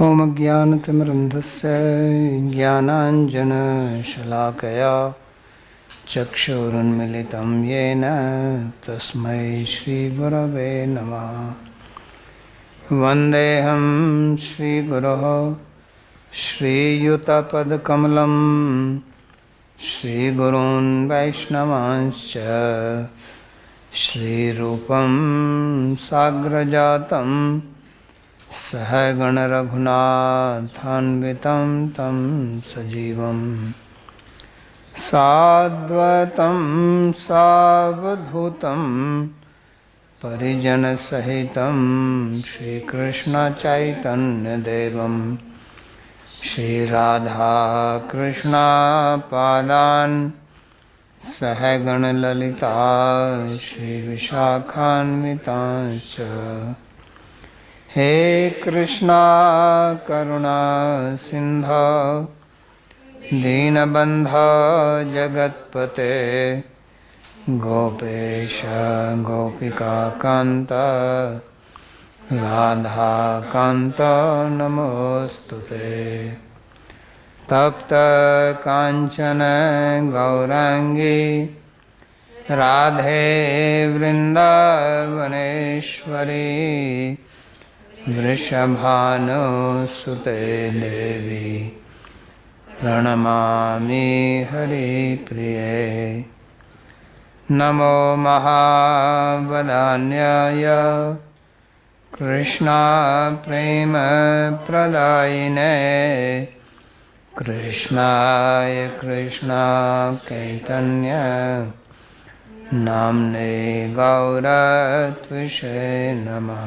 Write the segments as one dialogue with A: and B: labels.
A: ॐ ज्ञानतिमिरन्धस्य ज्ञानाञ्जनशलाकया चक्षुरुन्मिलितं येन तस्मै श्रीगुरवे नमः। वन्देऽहं श्रीगुरोः श्रीयुतपदकमलं श्रीगुरून् वैष्णवांश्च श्रीरूपं साग्रजातं सहगण रघुनाथान्वितं तं सजीवं साद्वैतं सावधूतं परिजनसहितं श्रीकृष्णचैतन्यदेवं श्रीराधाकृष्णपादान् सहगण ललिता श्रीविशाखान्वितांश्च। हे कृष्णा करुणा सिंधो दीनबंधो जगत्पते गोपेश गोपिका कांत राधा कांत नमोस्तुते। तप्त कांचन गौरांगी राधे वृंदावनेश्वरी वृषभानुसुते देवी प्रणमामि हरिप्रिये। नमो महावदान्याय कृष्णा प्रेम प्रदायिने कृष्णाय कृष्णा चैतन्य नाम्ने गौरत्विषे नमः।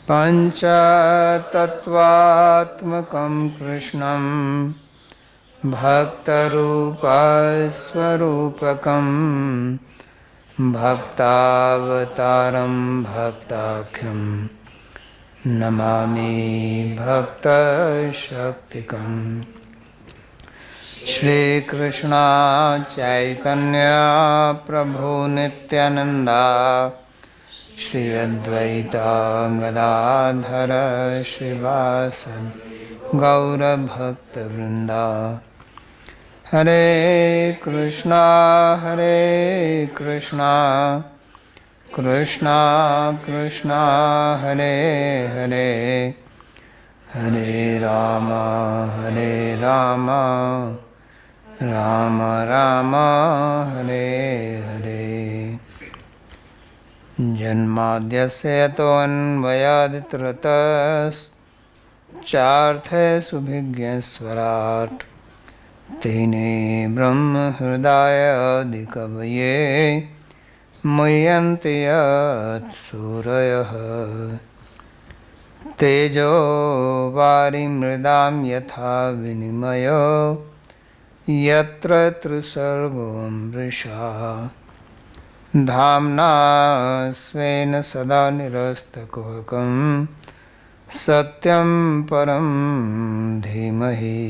A: पञ्चतत्त्वात्मकं कृष्णं भक्तरूपस्वरूपकं भक्तावतारं भक्ताख्यं नमामि भक्तशक्तिकं। श्रीकृष्ण चैतन्य प्रभु नित्यानंदा श्री अद्वैता गदाधर श्रीवासदि गौरभक्तवृंदा। हरे कृष्णा कृष्णा कृष्णा हरे हरे हरे राम राम राम हरे हरे। जन्माद्यस्य यतोऽन्वयादितरतश्चार्थेषुभिज्ञस्वराट् तेने ब्रह्महृदायादिकवये मुह्यन्ति यत्सूरयः। तेजो वारिमृदां यथा विनिमयो यत्र त्रिसर्गो मृषा धाम्ना स्वेन सदा निरस्तकुहकं सत्यं परं धीमहि।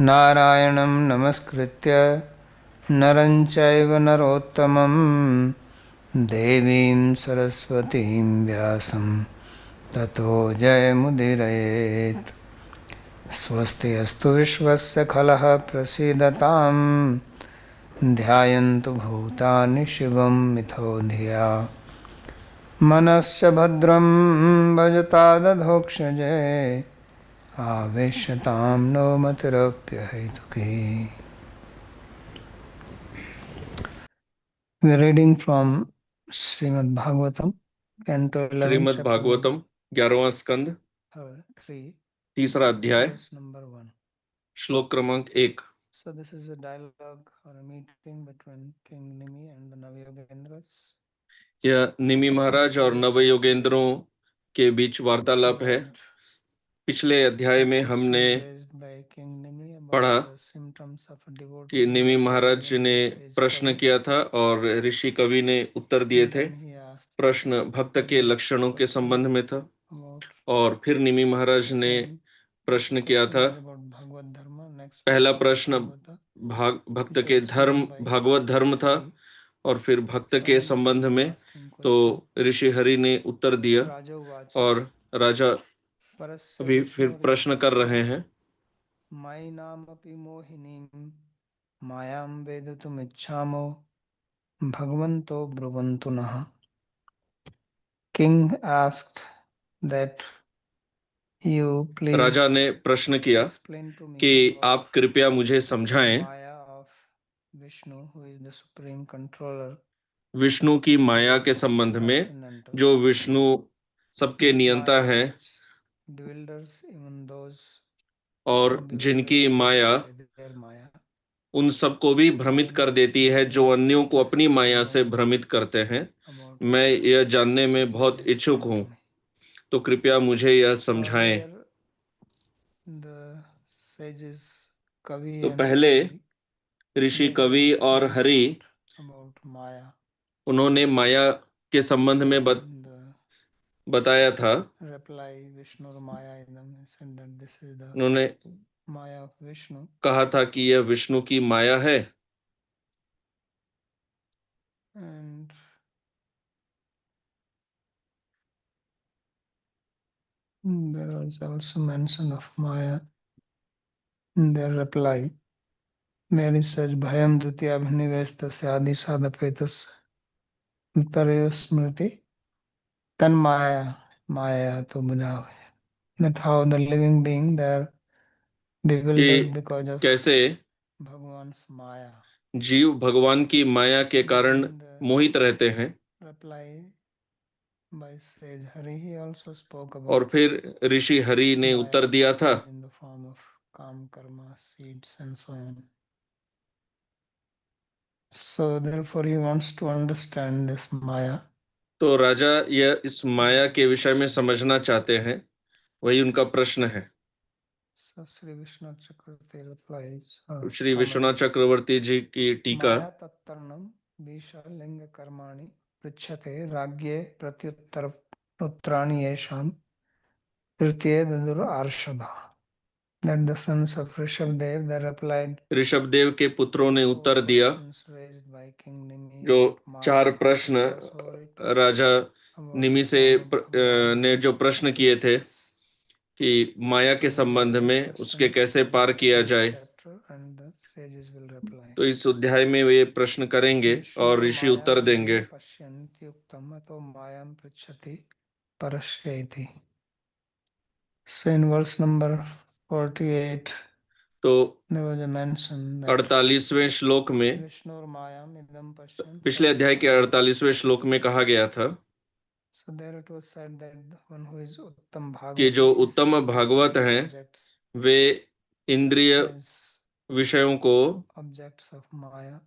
A: नारायणं नमस्कृत्य नरं चैव नरोत्तमं देवीं सरस्वतीं व्यासं ततो जयमुदीरयेत्। स्वस्ति अस्तु विश्वस्य खलः प्रसीदतां ध्यायन्तु भूतानि शिवं मिथो धिया मनश्च भद्रं भजता दधोक्षजे आवेश्यतां नो मतिरप्यहैतुकी। We are reading from Srimad Bhagavatam, Canto 11,
B: Srimad
A: Chapter
B: Bhagavatam 11वां स्कंद
A: 3,
B: तीसरा अध्याय
A: verse number 1.
B: श्लोक क्रमांक 1।
A: So this is a dialogue or a meeting between King Nimi and the Navayogendras.
B: यह निमि महाराज और नव योगेंद्रों के बीच वार्तालाप है। पिछले अध्याय में हमने पढ़ा कि निमि महाराज ने प्रश्न किया था और ऋषि कवि ने उत्तर दिए थे। प्रश्न भक्त के लक्षणों के संबंध में था और फिर निमि महाराज ने प्रश्न किया था। पहला प्रश्न भक्त के धर्म भागवत धर्म था और फिर भक्त के संबंध में तो ऋषि हरि ने उत्तर दिया और राजा
A: परस्य
B: अभी फिर प्रश्न कर
A: विष्णोरित्यस्य
B: रहे हैं।
A: मयि नामपि मोहिनीं मायां वेदितुमिच्छामो भगवन्तो ब्रुवन्तु नः। King asked that you
B: Raja
A: please
B: ने प्रश्न किया
A: explain to me
B: कि
A: about
B: आप कृपया मुझे
A: the
B: समझाएं
A: Maya of Vishnu, who is the supreme controller,
B: Vishnu की माया
A: which
B: के
A: is
B: संबंध में,
A: transcendental.
B: जो विष्णु सबके
A: This
B: नियंता
A: Maya
B: हैं
A: which bewilders even those
B: और
A: who bewilder
B: जिनकी
A: others
B: Maya
A: by their Maya.
B: उन सबको भी भ्रमित
A: And
B: कर देती है जो
A: very
B: अन्यों को अपनी
A: interested to
B: माया से
A: know
B: भ्रमित करते हैं।
A: about
B: मैं
A: it.
B: यह जानने
A: So
B: में बहुत
A: please
B: इच्छुक
A: explain
B: हूँ,
A: to me.
B: तो कृपया मुझे यह
A: So
B: समझाएं।
A: earlier the sages Kavi
B: तो
A: and
B: पहले
A: Hari,
B: ऋषि
A: they
B: कवि
A: have
B: और हरि
A: informed about Maya.
B: उन्होंने माया के संबंध
A: So
B: में
A: in the
B: बताया था।
A: reply, Vishnu Maya Idam said that this is the
B: उन्होंने
A: Maya of Vishnu.
B: कहा था कि यह विष्णु की माया है।
A: And there was also mention of Maya in their reply. Mary says, Bhayam Dutya Abhinivestasya Adi Sadhapetas Viparyo Smriti Tan Maya to Buddha. That how the living being they are bewildered
B: कि
A: because of
B: कैसे
A: Bhagwan's Maya.
B: जीव भगवान की माया के कारण
A: In the
B: मोहित रहते हैं।
A: reply by sage Hari, he also spoke
B: और
A: about
B: फिर ऋषि हरि ने उत्तर
A: Maya
B: दिया
A: which
B: था
A: is in the form of Kam Karma, seeds and so on. So therefore he wants to understand this Maya.
B: तो राजा यह इस माया के विषय में समझना चाहते हैं, वही उनका प्रश्न है।
A: So Sri Vishnu Chakravarti replies,
B: Shri Vishwanath
A: comments,
B: चक्रवर्ती जी की टीका।
A: Maya tattarnam Vishalinga karmani pritchate ragye pratyuttar uttrani yesham tritye dadur arshada. That the sons of Rishabdev, they replied
B: Rishabhdev के पुत्रों
A: to
B: ने
A: the four
B: उत्तर दिया,
A: questions raised by King Nimi
B: जो
A: about
B: 4
A: Maya.
B: प्रश्न
A: It also retorts
B: Raja
A: about
B: Nimi से
A: how Bhagavan
B: ने जो प्रश्न किए थे
A: this.
B: कि माया
A: So
B: के
A: these are
B: संबंध
A: the
B: में उसके
A: questions
B: कैसे
A: will be
B: पार
A: asked
B: किया
A: in this
B: जाए।
A: chapter and the sages will reply.
B: तो इस अध्याय में वे प्रश्न करेंगे और ऋषि उत्तर
A: Vishnur
B: देंगे।
A: Mayam Pashyanti Uktam Ato Mayam Prichati Parashyati. So in verse number 48,
B: तो
A: there was a mention that
B: 48वें श्लोक में,
A: Vishnur Mayam Idam Pashyan
B: पिछले अध्याय के
A: Sarvabhutani.
B: 48वें श्लोक में कहा गया था
A: So there it was said that the one who is Uttam
B: कि
A: Bhagavata,
B: जो
A: his
B: उत्तम भागवत
A: senses
B: हैं
A: objects
B: वे इंद्रिय
A: as
B: विषयों को
A: objects of Maya.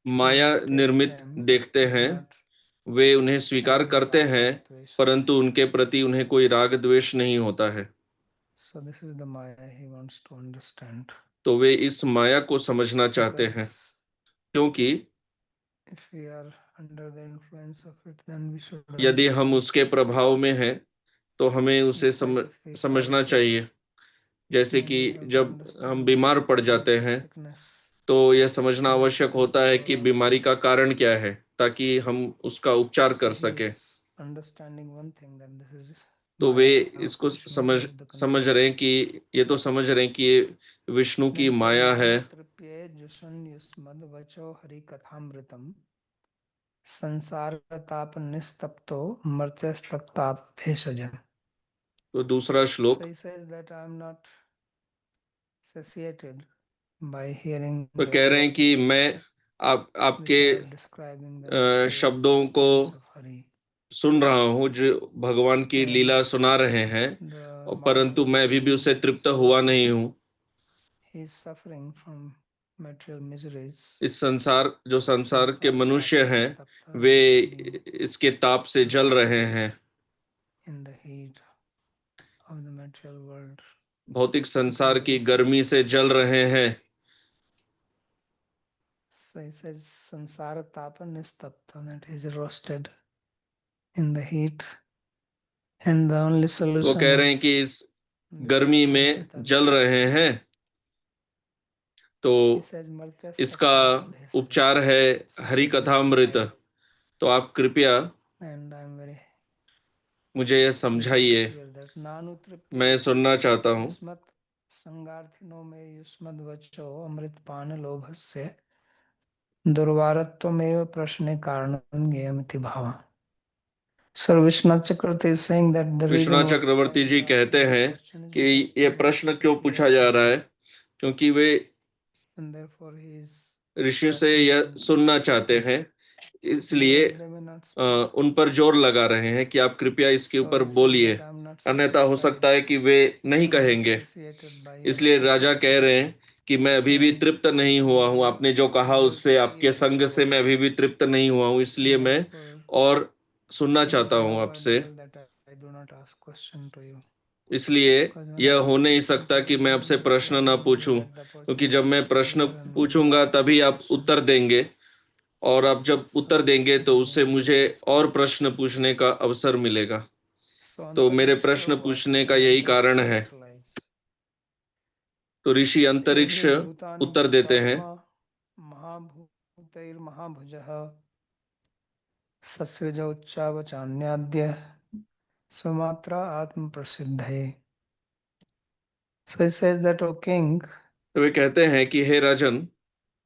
B: Maya
A: He takes
B: निर्मित
A: them,
B: देखते
A: does
B: हैं,
A: not
B: वे उन्हें स्वीकार
A: have
B: करते
A: raga
B: हैं,
A: or dvesha.
B: परंतु उनके प्रति उन्हें कोई राग द्वेष नहीं होता है।
A: So this is the Maya he wants to understand.
B: तो वे इस माया को समझना चाहते हैं,
A: Because
B: क्योंकि
A: if we are under the influence of it, then we should
B: यदि हम
A: understand.
B: उसके प्रभाव में हैं तो हमें उसे
A: Just like if we fall
B: समझना
A: sick,
B: चाहिए। जैसे
A: then
B: कि
A: we have to
B: जब हम
A: understand the
B: बीमार पड़
A: cause
B: जाते
A: of
B: हैं
A: sickness.
B: तो यह समझना
A: Then
B: आवश्यक
A: we can
B: होता है
A: cure
B: कि बीमारी
A: ourselves.
B: का कारण क्या है, ताकि हम उसका उपचार
A: So
B: कर
A: he
B: सकें।
A: is understanding one thing, that this is
B: तो वे
A: Maya of
B: इसको
A: Vishnu, who is the
B: समझ
A: controller.
B: रहे हैं कि ये तो समझ रहे हैं कि ये विष्णु की
A: Then he says,
B: माया है।
A: Mahatripye Jushan Yusmad Vacho Hari Kathamritam Sansar Tap Nistapto Martyastaptat Bhesajan.
B: तो दूसरा
A: So
B: श्लोक,
A: he says that I am not satiated by hearing
B: तो
A: your
B: कह रहे हैं
A: words,
B: कि मैं
A: which
B: आपके
A: are describing the great
B: शब्दों को
A: exploits of Hari.
B: सुन रहा हूँ जो भगवान की
A: And
B: लीला सुना रहे हैं,
A: the
B: और
A: mortal
B: परंतु मैं अभी भी
A: being
B: उससे
A: is
B: तृप्त हुआ नहीं हूँ।
A: he is suffering from material miseries.
B: इस संसार, जो संसार के
A: Sansar
B: मनुष्य
A: Tapa
B: हैं,
A: Nistapta,
B: way
A: they are being
B: इसके ताप से जल रहे
A: roasted
B: हैं।
A: in the heat of the material world.
B: भौतिक
A: Because
B: संसार
A: of
B: की
A: the
B: गर्मी से जल रहे
A: sense.
B: हैं।
A: So he says Sansara Tapa Nistapta, that is roasted in the heat. And the only
B: वो
A: solution
B: कह रहे हैं
A: is
B: कि इस
A: the
B: गर्मी में
A: Amritam.
B: जल रहे हैं, तो
A: He says
B: इसका
A: Martyastaptat Bhesajan.
B: उपचार है
A: So
B: हरि
A: please
B: कथामृत।
A: explain.
B: तो आप कृपया
A: And I am very
B: मुझे यह
A: eager to
B: समझाइए।
A: hear that nanu
B: मैं सुनना चाहता हूँ।
A: युष्मत् संगार्थिनो में युष्मद् वचो अमृतपान लोभस्य दुर्वारत्वमेव प्रश्ने कारणं ज्ञेयमिति भावः। Sir Vishnath Chakravarti is saying that the reason
B: Vishwanath
A: why
B: चक्रवर्ती जी कहते हैं कि ये प्रश्न क्यों पूछा जा रहा है, क्योंकि वे
A: and therefore he is
B: ऋषियों से यह सुनना चाहते हैं, इसलिए
A: they may not speak.
B: उन पर जोर लगा रहे हैं कि आप कृपया इसके
A: So
B: ऊपर
A: he says
B: बोलिए,
A: that I am not
B: अन्यथा हो
A: satisfied
B: सकता है कि वे नहीं
A: to be
B: कहेंगे।
A: satiated by your
B: इसलिए राजा कह
A: association.
B: रहे हैं कि मैं अभी भी तृप्त नहीं हुआ हूँ, आपने जो कहा उससे, आपके संग से मैं अभी भी तृप्त नहीं हुआ हूँ, इसलिए
A: And
B: मैं
A: therefore,
B: और सुनना
A: it is
B: चाहता हूँ
A: now
B: आपसे।
A: ideal that I do not ask question to you.
B: इसलिए
A: Because when
B: यह
A: I
B: हो
A: ask
B: नहीं
A: question
B: सकता
A: to
B: कि
A: you,
B: मैं
A: then
B: आपसे प्रश्न
A: you
B: ना
A: will
B: पूछूं,
A: get the
B: क्योंकि जब
A: opportunity
B: मैं
A: to
B: प्रश्न
A: hear and
B: पूछूंगा
A: ask
B: तभी
A: more
B: आप उत्तर
A: questions.
B: देंगे, और आप जब
A: So
B: उत्तर
A: this
B: देंगे
A: is
B: तो
A: the
B: उससे
A: reason
B: मुझे
A: why I ask
B: और
A: you
B: प्रश्न
A: questions.
B: पूछने का अवसर मिलेगा।
A: So
B: तो मेरे
A: Antariksha
B: प्रश्न पूछने का यही
A: Vachyo
B: कारण
A: Rishi
B: है।
A: replies.
B: तो ऋषि अंतरिक्ष
A: Ehi bhutani
B: उत्तर देते हैं,
A: bhutatma महाभूतैर महाभुजः ससृज उच्चावचान्याद्य स्वमात्रा आत्म प्रसिद्धये. So he says that, O king,
B: तो वे कहते हैं कि हे राजन,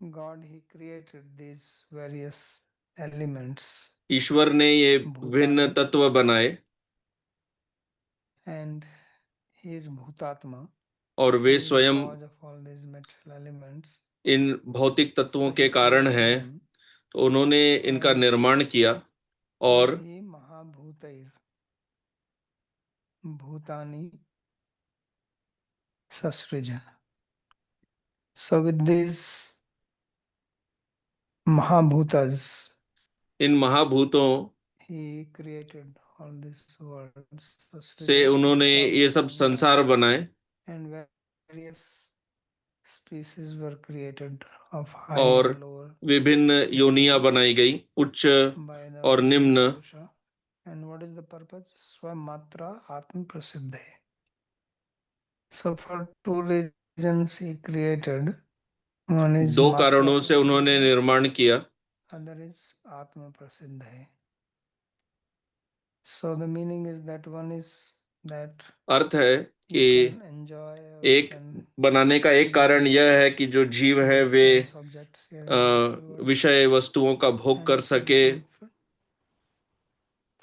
A: God he created these various elements
B: ईश्वर ने ये भिन्न
A: Bhutani
B: तत्व बनाए,
A: and he is Bhutatma.
B: और
A: He
B: वे
A: is the
B: स्वयं
A: cause of all these material elements.
B: इन भौतिक तत्वों
A: So
B: के
A: he
B: कारण
A: created
B: हैं।
A: them
B: तो उन्होंने इनका
A: and
B: निर्माण किया, और
A: Tadhi Mahabhutair Bhutani Sasrijan. So with these Mahabhutas,
B: in महाभूतों
A: he created all these worlds.
B: से
A: Sasrijan
B: उन्होंने ये सब
A: Uchavacanya,
B: संसार बनाए,
A: and various species were created of high
B: और
A: and lower
B: विभिन्न योनियां बनाई गई, उच्च
A: by the
B: और
A: Vishnu
B: निम्न।
A: Purusha. And what is the purpose? Swamatra Atma Prasiddhe. So for two reasons he created. One is
B: दो
A: Matra
B: कारणों से उन्होंने
A: Prasiddhe,
B: निर्माण किया,
A: other is Atma Prasiddhe. So the meaning is that one is that
B: अर्थ है
A: you
B: कि
A: can enjoy or you
B: एक
A: can
B: बनाने का एक कारण
A: experience
B: यह है कि जो जीव है
A: these
B: way
A: sense objects here in the material world.
B: विषय वस्तुओं का भोग
A: And
B: कर
A: if you
B: सके,
A: become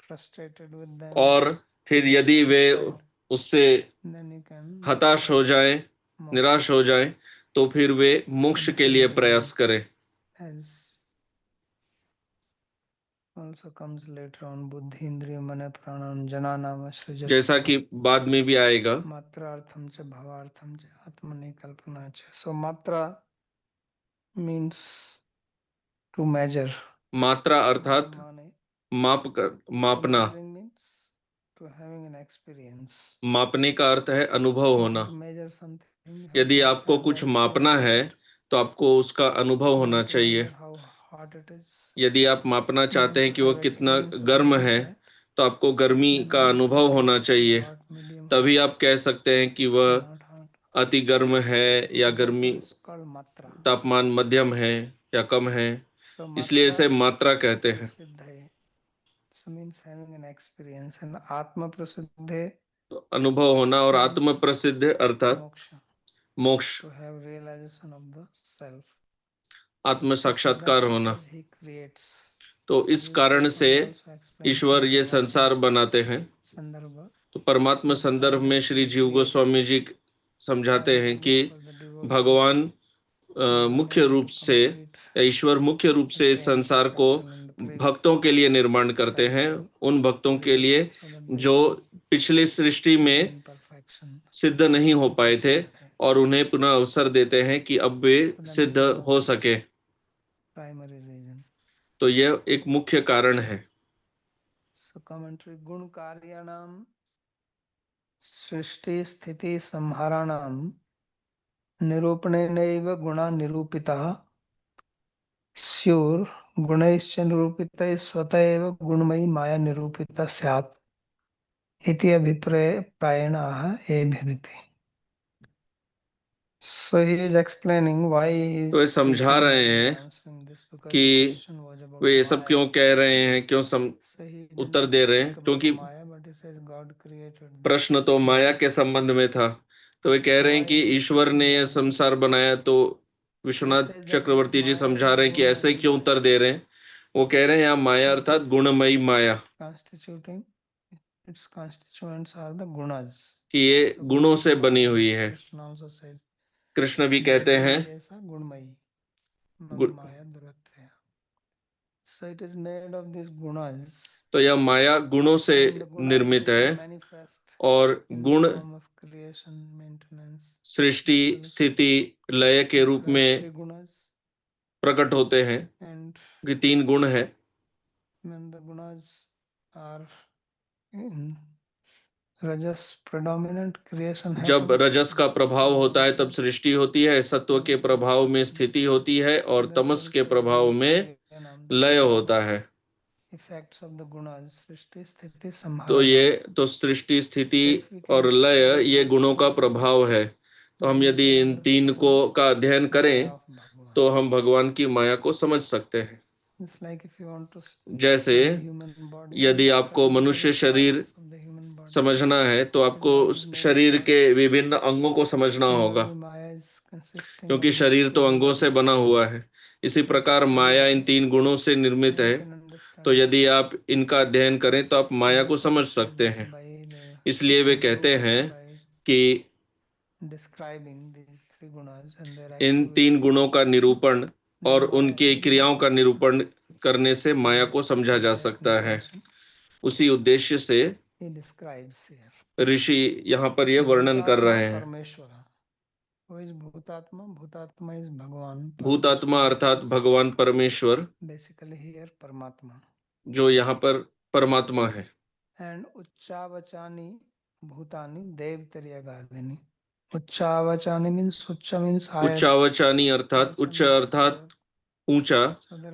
A: frustrated with them,
B: और फिर यदि वे
A: dissatisfied,
B: उससे
A: then you can look
B: हताश
A: for
B: हो जाएं,
A: moksha.
B: निराश हो जाएं, तो फिर वे मोक्ष
A: So
B: के
A: this
B: लिए
A: is the
B: प्रयास
A: reason,
B: करें।
A: as also comes later on, buddhi indriya mana pranam jananam asrujat
B: जैसा कि बाद में भी आएगा।
A: matrartham cha bhavartham cha atmani kalpana cha. So matra means to measure.
B: मात्रा अर्थात
A: Mane. So
B: मापना।
A: measuring means to having an experience.
B: मापने का अर्थ है अनुभव
A: You
B: होना।
A: have to measure something, you have
B: यदि
A: to
B: आपको
A: have the
B: कुछ मापना
A: experience of
B: है
A: it.
B: तो आपको उसका अनुभव
A: You
B: होना
A: want to
B: चाहिए।
A: measure how hot it is,
B: यदि आप मापना चाहते
A: then
B: हैं
A: to
B: कि वो
A: have
B: कितना
A: experience of
B: गर्म
A: using
B: है,
A: that,
B: तो आपको गर्मी
A: then
B: का
A: only you can
B: अनुभव
A: say
B: होना
A: it's too
B: चाहिए,
A: hot, medium
B: तभी
A: hot,
B: आप कह सकते हैं कि वह
A: not hot.
B: अति गर्म है या
A: So
B: गर्मी
A: therefore it's called matra.
B: तापमान मध्यम है या कम है,
A: So
B: इसलिए इसे
A: matra
B: मात्रा कहते हैं।
A: prasiddhe. So means having an experience, and atma prasiddhe
B: तो अनुभव होना, और आत्म प्रसिद्ध अर्थात
A: moksha,
B: मोक्ष,
A: to have realization of the self.
B: आत्म
A: So for that
B: साक्षात्कार होना।
A: purpose he creates.
B: तो
A: So
B: इस
A: this
B: कारण
A: verse
B: से
A: only also explains
B: Ishwar
A: in
B: ये
A: Paramatma
B: संसार बनाते हैं।
A: Sandarbha
B: तो परमात्मा
A: that
B: संदर्भ
A: God
B: में श्री
A: actually
B: जीव गोस्वामी
A: creates
B: जी समझाते हैं
A: primarily
B: कि
A: for the devotees
B: भगवान
A: in
B: मुख्य
A: order
B: रूप
A: to
B: से,
A: complete
B: या ईश्वर मुख्य रूप से इस
A: attain
B: संसार को
A: perfection in the previous
B: भक्तों के लिए निर्माण करते हैं,
A: cycle
B: उन भक्तों के लिए
A: creation, so that they
B: जो
A: can
B: पिछली सृष्टि में
A: attain perfection.
B: सिद्ध नहीं हो पाए थे,
A: Prasiddhi.
B: और उन्हें पुनः अवसर देते हैं कि अब वे
A: So that
B: सिद्ध
A: is the
B: हो सके।
A: primary reason.
B: तो यह एक मुख्य कारण है।
A: So commentary Gun Karyanam सृष्टि स्थिति संहाराणाम निरूपणेनैव गुणा निरूपिताः स्युर् गुणैश्च निरूपितैः स्वतः एव गुणमयी माया निरूपिता स्यात् इति अभिप्रायेण आह एभिरिति. So he is explaining why he
B: तो वे
A: is
B: समझा
A: speaking
B: रहे
A: or he is
B: हैं
A: answering this, because the
B: कि
A: question was about
B: वे ये सब क्यों
A: Maya.
B: कह रहे हैं, क्यों
A: So he did
B: Uttar
A: not
B: दे रहे
A: speak
B: हैं,
A: about
B: क्योंकि
A: Maya, but he says God created this.
B: प्रश्न तो माया के संबंध में था, तो वे कह रहे हैं कि ईश्वर ने यह संसार बनाया। तो विश्वनाथ चक्रवर्ती जी समझा रहे हैं कि ऐसे क्यों उत्तर दे रहे हैं। वो कह रहे हैं यहाँ माया अर्थात गुणमयी माया,
A: Constituting its constituents are the gunas.
B: कि ये गुणों से बनी हुई है।
A: Krishna also says
B: कृष्ण भी कहते हैं
A: ऐसा गुणमयी
B: गुण-
A: माया दुरत्वया. So it is made of these gunas.
B: तो यह माया गुणों से
A: And the gunas
B: निर्मित
A: also
B: है,
A: manifest
B: और
A: in the
B: गुण
A: form of creation, maintenance.
B: सृष्टि, स्थिति, लय के रूप
A: There are
B: में
A: three gunas.
B: प्रकट होते हैं,
A: And
B: कि 3 गुण है।
A: when the gunas are in rajas predominant, creation
B: जब
A: happens.
B: रजस का प्रभाव होता है तब सृष्टि होती है, सत्व के प्रभाव में स्थिति होती है, और तमस के प्रभाव में लय होता है।
A: Effects of the gunas, सृष्टि स्थिति
B: तो
A: संहार.
B: ये तो सृष्टि, स्थिति और लय ये गुणों का प्रभाव है। तो हम यदि इन 3 को का अध्ययन करें तो हम भगवान की माया को समझ सकते हैं।
A: It's like if you want to
B: जैसे
A: human body,
B: यदि आपको मनुष्य शरीर समझना है तो आपको उस शरीर के विभिन्न अंगों को समझना होगा, क्योंकि शरीर तो अंगों से बना हुआ है। इसी प्रकार माया इन 3 गुणों से निर्मित है। तो यदि आप इनका अध्ययन करें तो आप माया को समझ सकते हैं। इसलिए वे कहते हैं कि इन 3 गुणों का निरूपण और उनकी क्रियाओं का निरूपण करने से माया को समझा जा सकता है। उसी उद्देश्य से ऋषि यहाँ पर यह वर्णन कर रहे हैं।
A: भूतात्मा, भूतात्मा इज भगवान,
B: भूतात्मा अर्थात भगवान परमेश्वर,
A: बेसिकली हियर परमात्मा,
B: जो यहाँ पर परमात्मा है।
A: एंड उच्चावचानी भूतानि देवतर्यगादिनी. उच्चावचानी मीन्स उच्च मीन्स हायर.
B: उच्चावचानी अर्थात उच्च अर्थात ऊंचा,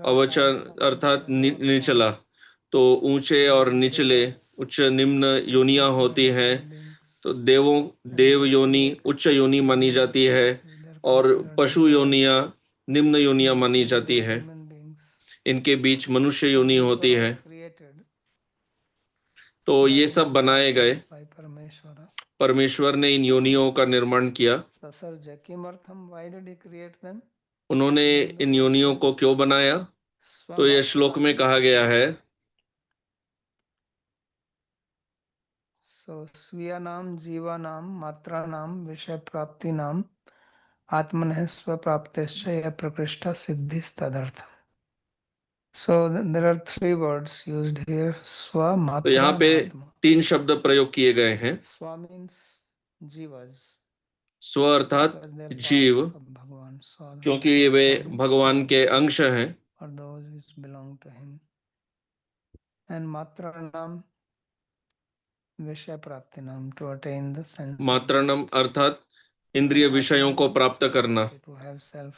B: अवचन अर्थात निचला। तो ऊंचे और निचले, उच्च निम्न योनियां होती हैं। तो देव योनि उच्च योनि मानी जाती है, और पशु योनियां निम्न योनियां मानी जाती है। इनके बीच मनुष्य योनि होती है। तो ये सब बनाए गए, परमेश्वर ने इन योनियों का निर्माण किया। उन्होंने इन योनियों को क्यों बनाया? तो यह श्लोक में कहा गया है,
A: स्वीयानाम जीवानाम मात्रानाम विषय प्राप्ति नाम आत्मनः स्वप्राप्तिश्च यह प्रकृष्टा सिद्धि तदर्थ. So there are 3 words used here. Swa,
B: तो
A: Matra,
B: यहाँ पे
A: Atma.
B: 3 शब्द प्रयोग किए गए हैं।
A: Swa means jivas.
B: स्व अर्थात जीव, क्योंकि वे भगवान के अंश हैं।
A: Or those which belong to him. And Matra naam विषय प्राप्ति नाम, to attain the sense.
B: मात्रणम अर्थात इंद्रिय विषयों को प्राप्त करना,
A: to have self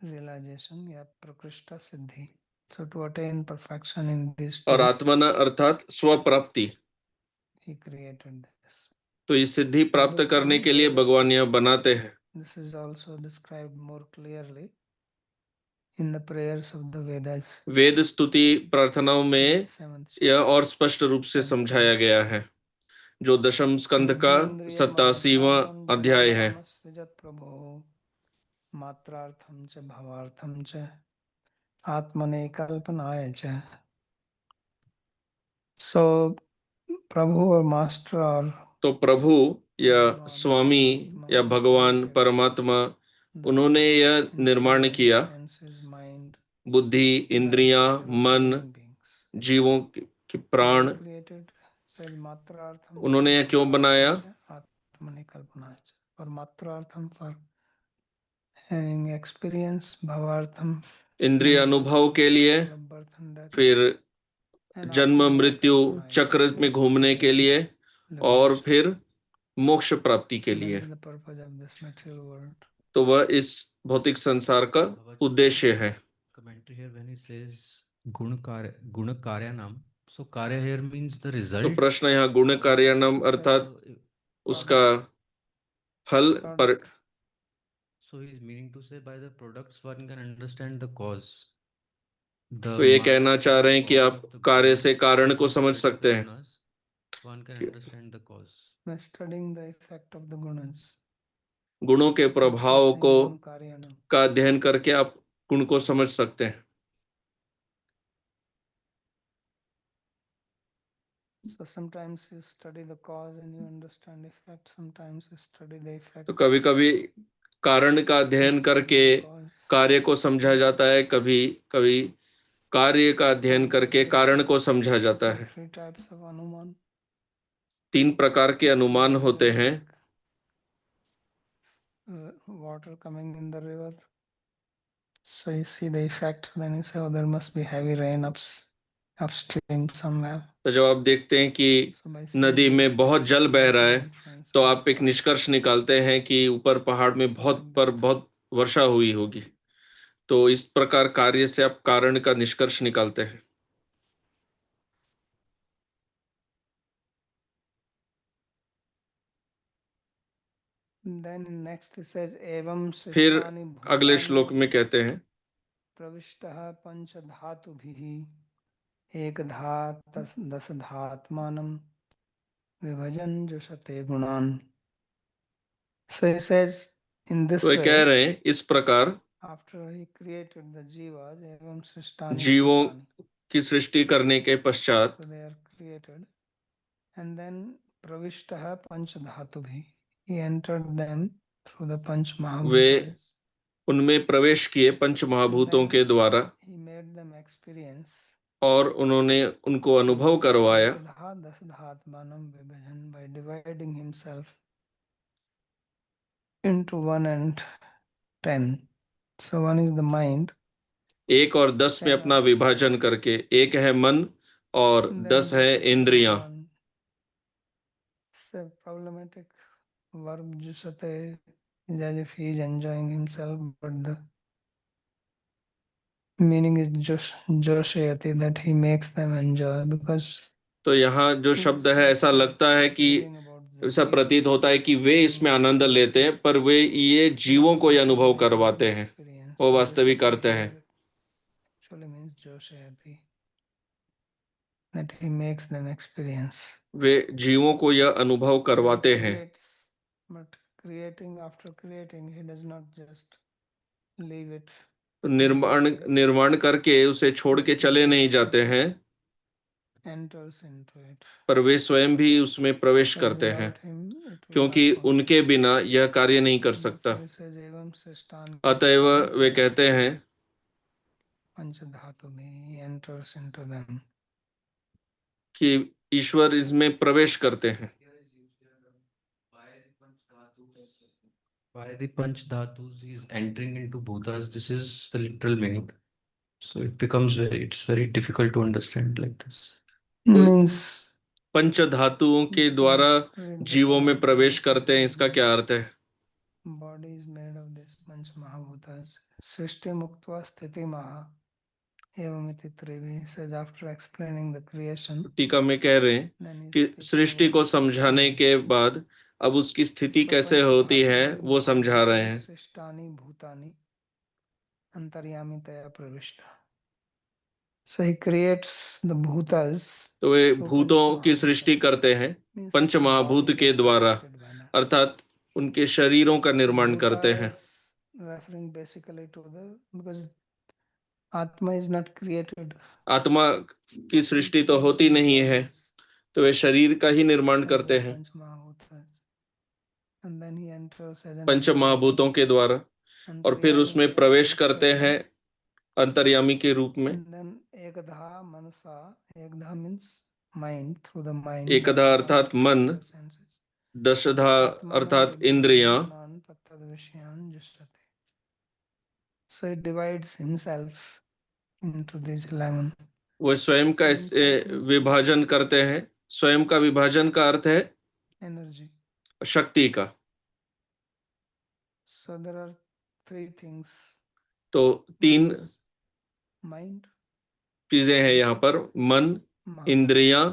A: realization या प्रकृष्टा सिद्धि. So to attain perfection in these two,
B: और आत्मना अर्थात स्व प्राप्ति।
A: he created this.
B: तो इस सिद्धि प्राप्त करने के लिए भगवान यह बनाते हैं।
A: This is also described more clearly in the prayers of the Vedas.
B: वेद स्तुति प्रार्थनाओं में यह और स्पष्ट रूप से समझाया गया है, जो दशम स्कंध का 87वां अध्याय है।
A: मात्रार्थम च भावार्थम च आत्मने कल्पनाय च. So प्रभु और मास्टर और
B: तो प्रभु या स्वामी या भगवान परमात्मा, उन्होंने यह निर्माण किया। बुद्धि, इंद्रियां, मन, जीवों के प्राण, उन्होंने यह क्यों बनाया?
A: और मात्रार्थम फॉर हैविंग एक्सपीरियंस, भावार्थम
B: इंद्रिय अनुभव के लिए, फिर जन्म मृत्यु चक्र में घूमने के लिए, और फिर मोक्ष प्राप्ति के लिए। तो वह इस भौतिक संसार का उद्देश्य है।
C: Commentary here when he says guna karyanam, so karya here means the result.
B: तो प्रश्न यहाँ गुण कार्यानम अर्थात उसका फल पर।
C: So he is meaning to say by the products one can understand the cause. the
B: तो ये कहना चाह रहे हैं कि
C: cause
B: आप
C: of the
B: कार्य से
C: cause
B: कारण को
C: and
B: समझ
C: effect of
B: सकते
C: the
B: हैं।
C: gunas, one can
B: कि
C: understand the cause.
A: by studying the effect of the gunas.
B: गुणों के
A: After
B: प्रभाव
A: saying
B: को
A: gun karyanam.
B: का अध्ययन करके आप गुण को समझ सकते हैं।
A: So sometimes you study the cause and you understand effect. Sometimes you study the effect.
B: तो कभी कभी कारण का अध्ययन करके कार्य को समझा जाता है, कभी कभी कार्य का अध्ययन करके कारण को समझा जाता है।
A: 3 types of anuman.
B: 3 प्रकार के अनुमान होते हैं।
A: Water coming in the river. So you see the effect, then you say, oh, there must be heavy rain upstream somewhere.
B: तो जब आप देखते हैं कि
A: So by seeing
B: नदी
A: the
B: में
A: effect,
B: बहुत जल
A: you
B: बह
A: get
B: रहा
A: the
B: है,
A: inference
B: तो
A: of
B: आप
A: the
B: एक
A: cause.
B: निष्कर्ष निकालते हैं कि ऊपर पहाड़ में बहुत वर्षा हुई होगी। तो इस प्रकार कार्य से आप कारण का निष्कर्ष निकालते हैं।
A: Then next it says एवं
B: फिर
A: सृष्टानि
B: अगले
A: भूतानि
B: श्लोक में कहते हैं
A: प्रविष्टः पंचधातुभिः एकधा दशधात्मानं विभजन जुषते गुणान्. So he says in this
B: तो ये कह
A: way,
B: रहे हैं इस प्रकार
A: after he created the jivas, एवं सृष्टानि
B: जीवों
A: भूतानि,
B: की सृष्टि करने के पश्चात
A: so they are created, and then pravishtaha panchadhatubhi, he entered them through the panch
B: way
A: mahabhutas,
B: उनमें प्रवेश किए पंच
A: and
B: महाभूतों के
A: then
B: द्वारा
A: he made them experience
B: और उन्होंने उनको अनुभव करवाया
A: ekadha dasdhatmanam vibhajan, by dividing himself into 1 and 10. So 1 is the mind,
B: 1 और 10 में
A: 10
B: अपना
A: are the
B: विभाजन
A: senses,
B: करके, 1 है मन और
A: and
B: 10
A: then
B: है
A: jusate
B: इंद्रियां।
A: gunan. It's a problematic verb, jusate, as if he is enjoying himself, but the meaning is joshayati, that he makes them enjoy, because
B: तो यहाँ जो शब्द है ऐसा लगता है कि
A: reading about the
B: ऐसा
A: jiva,
B: प्रतीत होता है कि वे इसमें आनंद लेते हैं, पर वे ये जीवों को ही अनुभव करवाते हैं, वो वास्तविक अर्थ है।
A: actually means joshayati, that he makes them experience.
B: वे जीवों को यह अनुभव
A: So he
B: करवाते हैं।
A: creates, but creating, after creating, he does not just leave it.
B: निर्माण करके उसे छोड़ के चले नहीं जाते हैं,
A: Enters into it.
B: पर वे स्वयं भी उसमें प्रवेश
A: Because
B: करते हैं,
A: without him, it will
B: क्योंकि
A: not function.
B: उनके बिना यह कार्य नहीं कर सकता।
A: Therefore, he says, एवं सृष्टानि
B: अतएव
A: भूतानि
B: वे कहते हैं
A: पंचधातुभिः, he enters into them.
B: कि ईश्वर इसमें प्रवेश करते हैं।
C: Why the panch dhatus is entering into bhutas? This is the literal meaning. So it's very difficult to understand like this.
A: Means
B: पंच धातुओं के द्वारा जीवों में प्रवेश करते हैं, इसका क्या अर्थ है?
A: body is made of this panch mahabhutas. सृष्टि मुक्त्वा स्थिति महा एवमिति त्रिभिः, says after explaining the creation,
B: टीका में कह रहे हैं
A: then he
B: कि
A: speaks
B: सृष्टि
A: about
B: को
A: the
B: समझाने
A: elements.
B: के बाद अब उसकी स्थिति
A: So
B: कैसे होती है
A: पंचधातुभिः
B: वो समझा रहे हैं।
A: सृष्टानि भूतानि अंतर्यामितया प्रविष्टा. So he creates the bhutas.
B: तो वे
A: through
B: भूतों की सृष्टि
A: Panchamahabhutas.
B: करते हैं
A: Means
B: पंच महाभूत
A: bodies
B: के
A: are
B: द्वारा,
A: created by that.
B: अर्थात उनके शरीरों का
A: So
B: निर्माण करते हैं।
A: bhutas referring basically to the, because Atma is not created.
B: आत्मा की सृष्टि तो होती नहीं है, तो वे शरीर का ही निर्माण करते हैं
A: Panchamahabhutas. And then he enters as an
B: पंच महाभूतों के द्वारा, और फिर उसमें प्रवेश करते हैं अंतर्यामी के रूप में।
A: And then ekadha manasa, ekadha means mind, through the mind.
B: एकधा अर्थात मन,
A: the senses.
B: दशधा
A: Atmanam
B: अर्थात
A: vibhajati
B: इंद्रियां।
A: gunan tattad vishyan jussate. So it divides himself into these 11.
B: वो स्वयं का इसे विभाजन करते हैं। स्वयं का विभाजन का अर्थ है
A: Energy.
B: शक्ति का।
A: So there are 3 things.
B: तो 3
A: One is mind,
B: चीजें हैं यहाँ पर, मन, इंद्रियां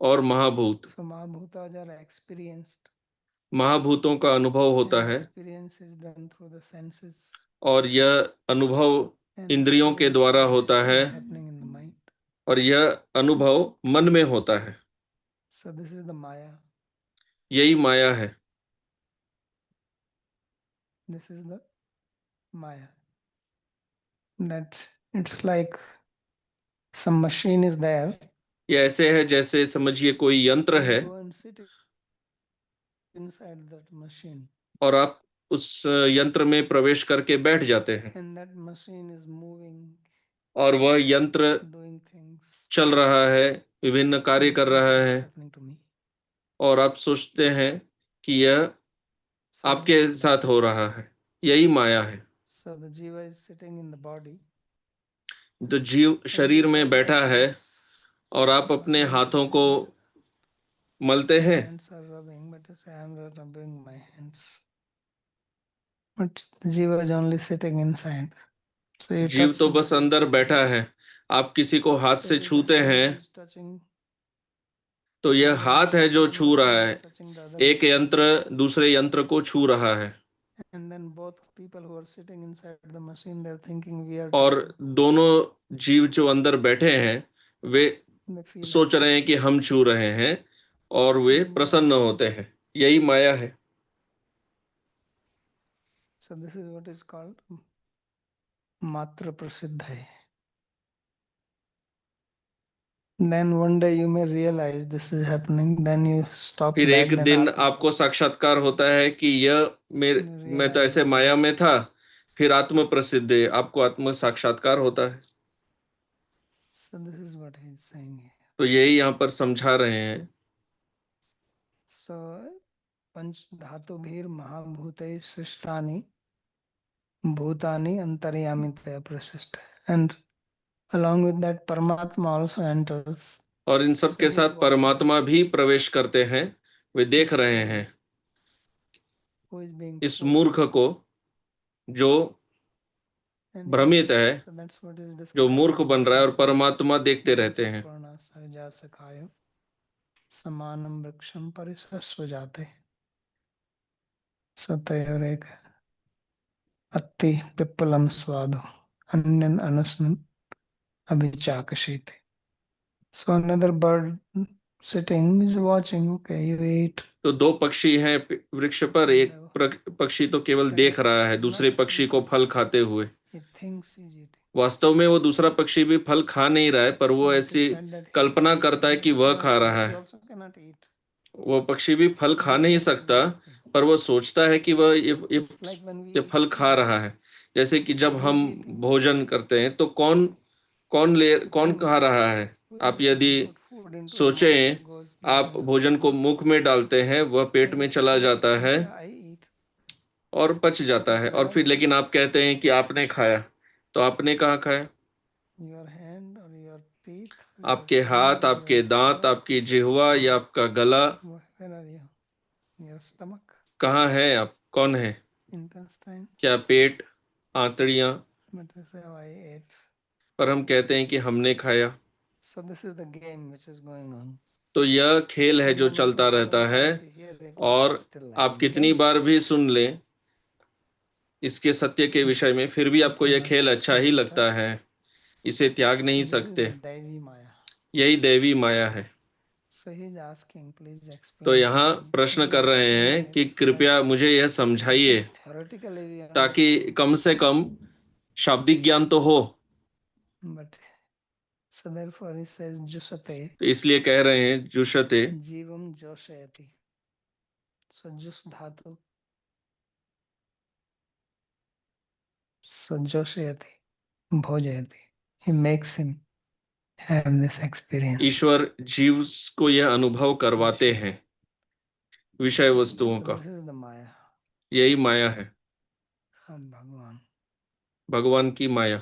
B: और महाभूत।
A: So mahabhutas are experienced.
B: महाभूतों का अनुभव होता
A: And
B: है,
A: experience is done through the senses.
B: और यह अनुभव
A: And
B: इंद्रियों के
A: this
B: द्वारा
A: is
B: होता है
A: happening in the mind.
B: और यह अनुभव मन में होता है।
A: So this is the Maya.
B: यही माया है।
A: This is the Maya. That it's like some machine is there.
B: ये ऐसे है जैसे समझिए कोई यंत्र है
A: You go and sit inside that machine.
B: और आप उस यंत्र में प्रवेश करके बैठ जाते हैं
A: And that machine is moving,
B: और वह यंत्र
A: doing things.
B: चल रहा है, विभिन्न कार्य कर रहा
A: What is
B: है
A: happening to me?
B: और आप सोचते हैं कि यह
A: So
B: आपके साथ हो रहा है। यही माया है।
A: So the jiva is sitting in the body.
B: तो जीव शरीर
A: And
B: में
A: you
B: बैठा
A: touch
B: है
A: this.
B: और आप
A: So
B: अपने
A: hand
B: हाथों
A: is
B: को
A: there.
B: मलते हैं।
A: Hands are rubbing, but you say I am rubbing my hands. But the jiva is only sitting inside. So you
B: जीव
A: touch
B: तो
A: him.
B: बस अंदर बैठा है। आप किसी को हाथ
A: So
B: से
A: it is the
B: छूते
A: hand
B: हैं
A: which is touching.
B: तो
A: The
B: यह
A: other
B: हाथ है जो
A: one
B: छू रहा
A: machine is
B: है।
A: touching the other
B: एक
A: machine.
B: यंत्र दूसरे यंत्र को छू रहा है
A: And then both people who are sitting inside the machine, they are thinking we are
B: और
A: touching.
B: दोनों जीव जो अंदर बैठे हैं वे
A: They feel
B: सोच रहे हैं कि हम छू रहे हैं और वे प्रसन्न होते हैं। यही माया है।
A: So this is what is called Matra Prasiddha. Then one day you may realize this is happening. Then you stop
B: फिर
A: that.
B: एक
A: Then
B: दिन
A: Atma
B: आपको साक्षात्कार होता है कि यह मैं तो ऐसे माया में था। फिर आत्म प्रसिद्ध है, आपको आत्म साक्षात्कार होता है।
A: So this is what he is saying here.
B: तो यही यहाँ पर समझा रहे हैं।
A: So पंच धातु भीर महाभूते सृष्टानि भूतानि अंतर्यामितया प्रशिष्ट and along with that Paramatma also enters.
B: और इन सब
A: So
B: के
A: he is
B: साथ
A: watching.
B: परमात्मा भी प्रवेश करते हैं। वे देख रहे हैं
A: Who is being
B: इस
A: fooled.
B: मूर्ख को जो
A: And
B: भ्रमित है,
A: so that's what is
B: जो
A: described
B: मूर्ख
A: in
B: बन रहा है और
A: Bhagavad Gita.
B: परमात्मा देखते रहते हैं।
A: पूर्णा सहजा सखायो समानम वृक्षम परिसस्व जाते सतयोर एक अति पिप्पलम स्वादु अन्यन अनसन अभिचाकशीते. So another bird sitting is watching. Okay, you eat.
B: तो दो पक्षी हैं वृक्ष पर। एक पक्षी तो केवल देख रहा है दूसरे पक्षी को फल खाते हुए।
A: He thinks he's eating.
B: वास्तव में वो दूसरा पक्षी भी फल खा नहीं रहा है, पर वो ऐसी कल्पना करता है कि वह खा रहा
A: He
B: है।
A: also cannot eat.
B: वो पक्षी भी फल खा नहीं सकता, पर वो सोचता है कि वह
A: Like when we
B: ये
A: eat
B: फल
A: food,
B: खा रहा है। जैसे कि जब
A: who
B: हम
A: is eating?
B: भोजन करते हैं तो कौन खा रहा है।
A: Who
B: आप
A: is
B: यदि
A: put food into the mouth,
B: सोचें,
A: it goes
B: आप
A: into the
B: भोजन को
A: stomach.
B: मुख में डालते हैं, वह पेट
A: And
B: में
A: you
B: चला
A: say,
B: जाता है
A: I eat.
B: और पच जाता है। और फिर लेकिन आप कहते हैं कि आपने खाया, तो आपने कहाँ खाया?
A: Your hand or your teeth,
B: आपके हाथ, आपके दांत, आपकी जिह्वा या आपका गला?
A: where are you? Your stomach,
B: कहाँ है आप? कौन है?
A: intestine.
B: क्या पेट, आंतड़ियां?
A: But we say, I ate.
B: पर हम कहते हैं कि हमने खाया।
A: So this is the game which is going on.
B: तो यह खेल है जो चलता रहता है और आप कितनी बार भी सुन लें इसके सत्य के विषय में, फिर भी आपको यह खेल अच्छा ही लगता है। इसे त्याग नहीं सकते। यही दैवी माया है। तो यहाँ प्रश्न कर रहे हैं कि कृपया मुझे यह समझाइए ताकि कम से कम शाब्दिक ज्ञान तो हो। तो इसलिए कह रहे हैं जुषते।
A: जीवम जोशयति. सजुष धातु सजोषयति भोजयति. He makes him have this experience.
B: ईश्वर जीव को यह अनुभव करवाते हैं विषय वस्तुओं का।
A: This is the Maya.
B: यही माया है,
A: भगवान.
B: भगवान की माया।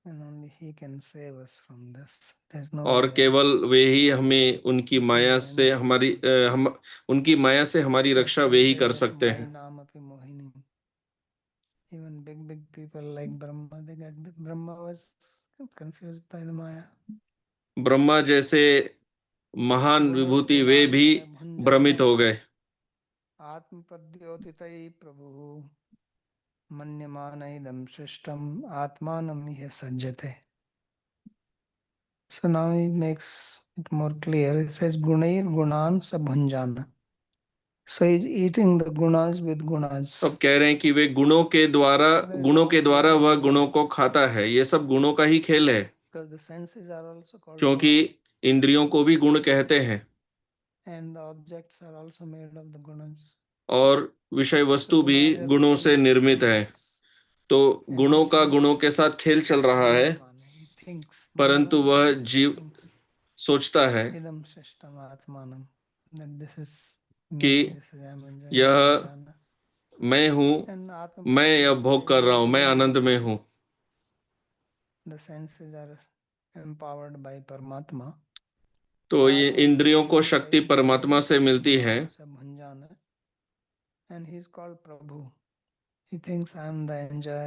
A: And only he can save us from this. There's no
B: और
A: one
B: केवल
A: else.
B: वे ही हमें उनकी माया से उनकी माया से हमारी रक्षा वे ही कर सकते हैं।
A: Even big people like Brahma, Brahma was confused by the Maya.
B: Brahma जैसे महान विभूति वे भी भ्रमित हो गए।
A: आत्म प्रद्योतितै प्रभु मन्यमान idam shrishtam atmanam iha sajjate. So now he makes it more clear. He says gunair gunan sabhunjana. So he's eating the gunas with gunas.
B: अब कह रहे हैं कि वे गुणों के द्वारा वह गुणों को खाता है। ये सब गुणों का ही खेल है,
A: Because the senses are also called
B: क्योंकि इंद्रियों को भी गुण कहते हैं
A: and the objects are also made of the gunas.
B: और विषय वस्तु भी गुणों से निर्मित है। तो गुणों का गुणों के साथ खेल चल रहा है, परंतु वह जीव सोचता है कि यह मैं हूँ, मैं यह भोग कर रहा हूँ, मैं आनंद में हूँ। तो ये इंद्रियों को शक्ति परमात्मा से मिलती है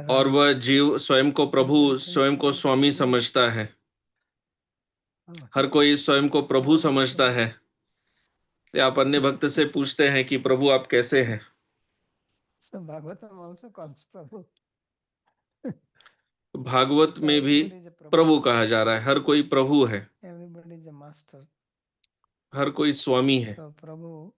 B: और वह जीव स्वयं को प्रभु, स्वयं को स्वामी समझता है। हर कोई स्वयं को प्रभु समझता है। आप अन्य भक्त से पूछते हैं कि प्रभु आप कैसे हैं? भागवत में भी प्रभु कहा जा रहा है। हर कोई प्रभु है, हर कोई स्वामी है।
A: प्रभु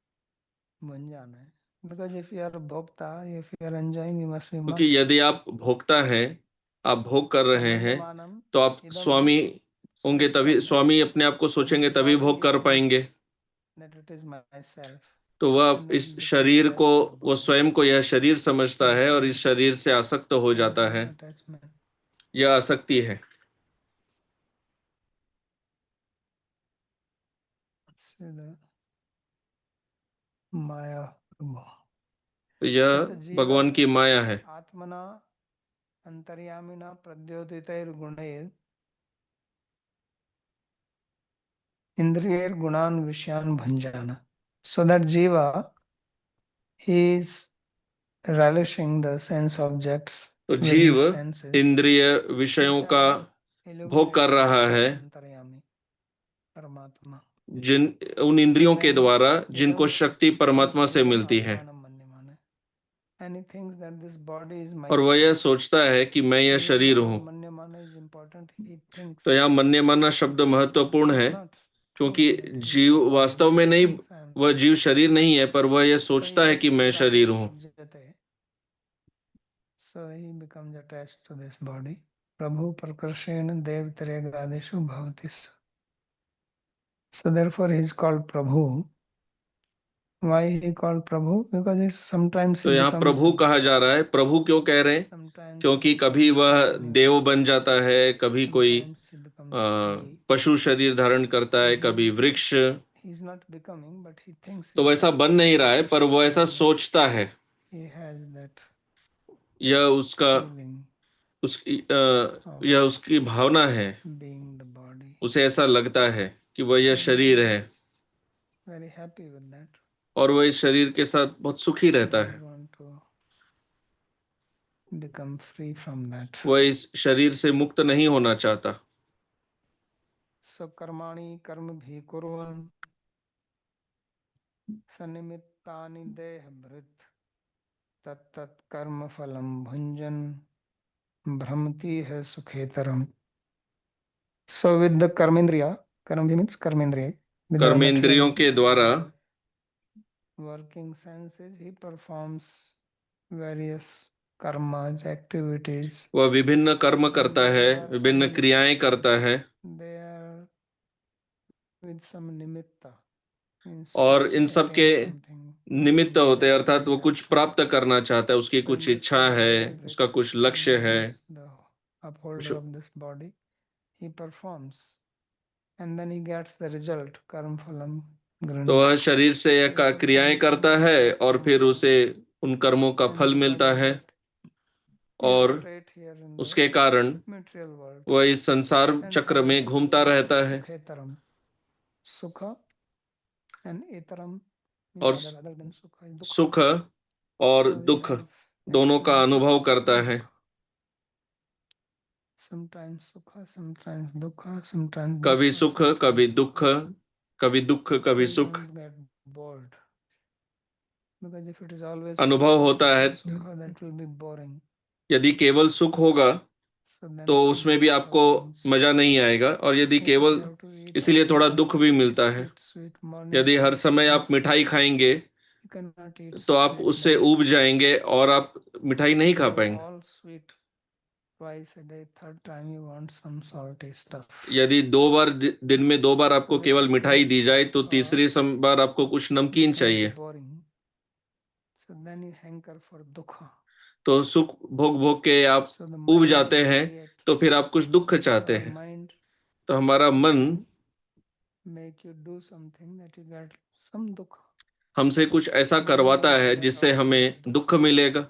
A: बन जाना है। Because if you are a bhokta, if you are enjoying, you must be
B: क्योंकि
A: master.
B: यदि आप भोक्ता हैं, आप भोग कर रहे हैं, तो आप स्वामी होंगे, तभी स्वामी अपने आप को सोचेंगे, तभी भोग कर पाएंगे। तो वह इस शरीर को, वो स्वयं को यह शरीर समझता है और इस शरीर से आसक्त हो जाता है। यह आसक्ति है।
A: माया
B: तो यह भगवान की माया है।
A: आत्मना अंतर्यामिना प्रद्योतितैर गुणैर इंद्रियर गुणान विषयान भंजाना. So that jiva, he is relishing the sense objects.
B: तो जीव इंद्रिय विषयों का भोग कर रहा है,
A: परमात्मा,
B: उन इंद्रियों के द्वारा जिनको शक्ति परमात्मा से मिलती है। और वह यह सोचता है कि मैं यह शरीर हूँ। तो यहाँ मन्य माना शब्द महत्वपूर्ण है, क्योंकि जीव वास्तव में नहीं, वह जीव शरीर नहीं है, पर वह यह सोचता है कि मैं शरीर हूँ।
A: So he becomes attached to this body. Prabhu prakarshena devtaregadeshu bhavati. So therefore he is called Prabhu. Why he called Prabhu? Because he sometimes
B: तो यहाँ प्रभु कहा जा रहा है। प्रभु क्यों कह रहे हैं? क्योंकि कभी वह देव बन जाता है, कभी कोई पशु शरीर धारण करता है, कभी वृक्ष। तो वैसा बन नहीं रहा है, पर वो ऐसा सोचता है। यह उसकी भावना है। उसे ऐसा लगता है कि वह यह शरीर है और वह इस शरीर के साथ बहुत सुखी रहता है। वह इस शरीर से मुक्त नहीं होना चाहता।
A: कर्माणि कर्म भी कुर्वन् सनिमित्तानि देह भृत तत्तत् कर्म फलम भुंजन भ्रमति है सुखेतरम. So with the कर्मेंद्रिया, कर्म भी means कर्मेंद्रिय,
B: कर्मेंद्रियों के द्वारा
A: working senses, he performs various karmas, activities.
B: वह विभिन्न कर्म करता है, विभिन्न क्रियाएं करता है।
A: They are with some nimitta.
B: और इन सब के निमित्त होते हैं, अर्थात वो कुछ प्राप्त करना चाहता है, उसकी कुछ इच्छा है, उसका कुछ लक्ष्य है।
A: Upholder of this body, he performs, and then he gets the result, कर्म फलम.
B: तो वह शरीर से यह क्रियाएं करता है और फिर उसे उन कर्मों का फल मिलता है और उसके कारण वह इस संसार चक्र में घूमता रहता है और सुख और दुख दोनों का अनुभव करता है। कभी सुख, कभी दुख, कभी दुख, कभी सुख अनुभव होता है। यदि केवल सुख होगा
A: so then
B: तो
A: some
B: उसमें भी
A: dukha
B: आपको
A: comes.
B: मजा नहीं आएगा, और यदि
A: If you
B: केवल
A: have to eat
B: इसीलिए
A: all the
B: थोड़ा
A: time
B: दुख भी मिलता है।
A: sweet, sweet morning
B: यदि हर
A: sweets
B: समय
A: and
B: आप मिठाई
A: sweets,
B: खाएंगे
A: you cannot eat
B: तो आप
A: sweet
B: उससे
A: then.
B: ऊब जाएंगे और आप मिठाई नहीं खा
A: You
B: पाएंगे।
A: all sweet twice a day, third time you want some salty stuff.
B: यदि 2 बार दिन में 2 बार
A: So
B: आपको
A: that
B: केवल मिठाई दी जाए तो
A: sukha
B: तीसरी बार आपको कुछ नमकीन
A: becomes
B: चाहिए।
A: boring. So then you hanker for dukha.
B: तो सुख भोग भोग के आप
A: So the
B: ऊब
A: mind
B: जाते
A: will
B: हैं,
A: create,
B: तो फिर आप कुछ दुख चाहते
A: our
B: हैं।
A: mind
B: तो हमारा मन
A: make you do something that you get some dukha.
B: हमसे कुछ ऐसा
A: Then you
B: करवाता
A: want to
B: है
A: get
B: जिससे
A: out of
B: हमें
A: that
B: दुख
A: dukha.
B: मिलेगा,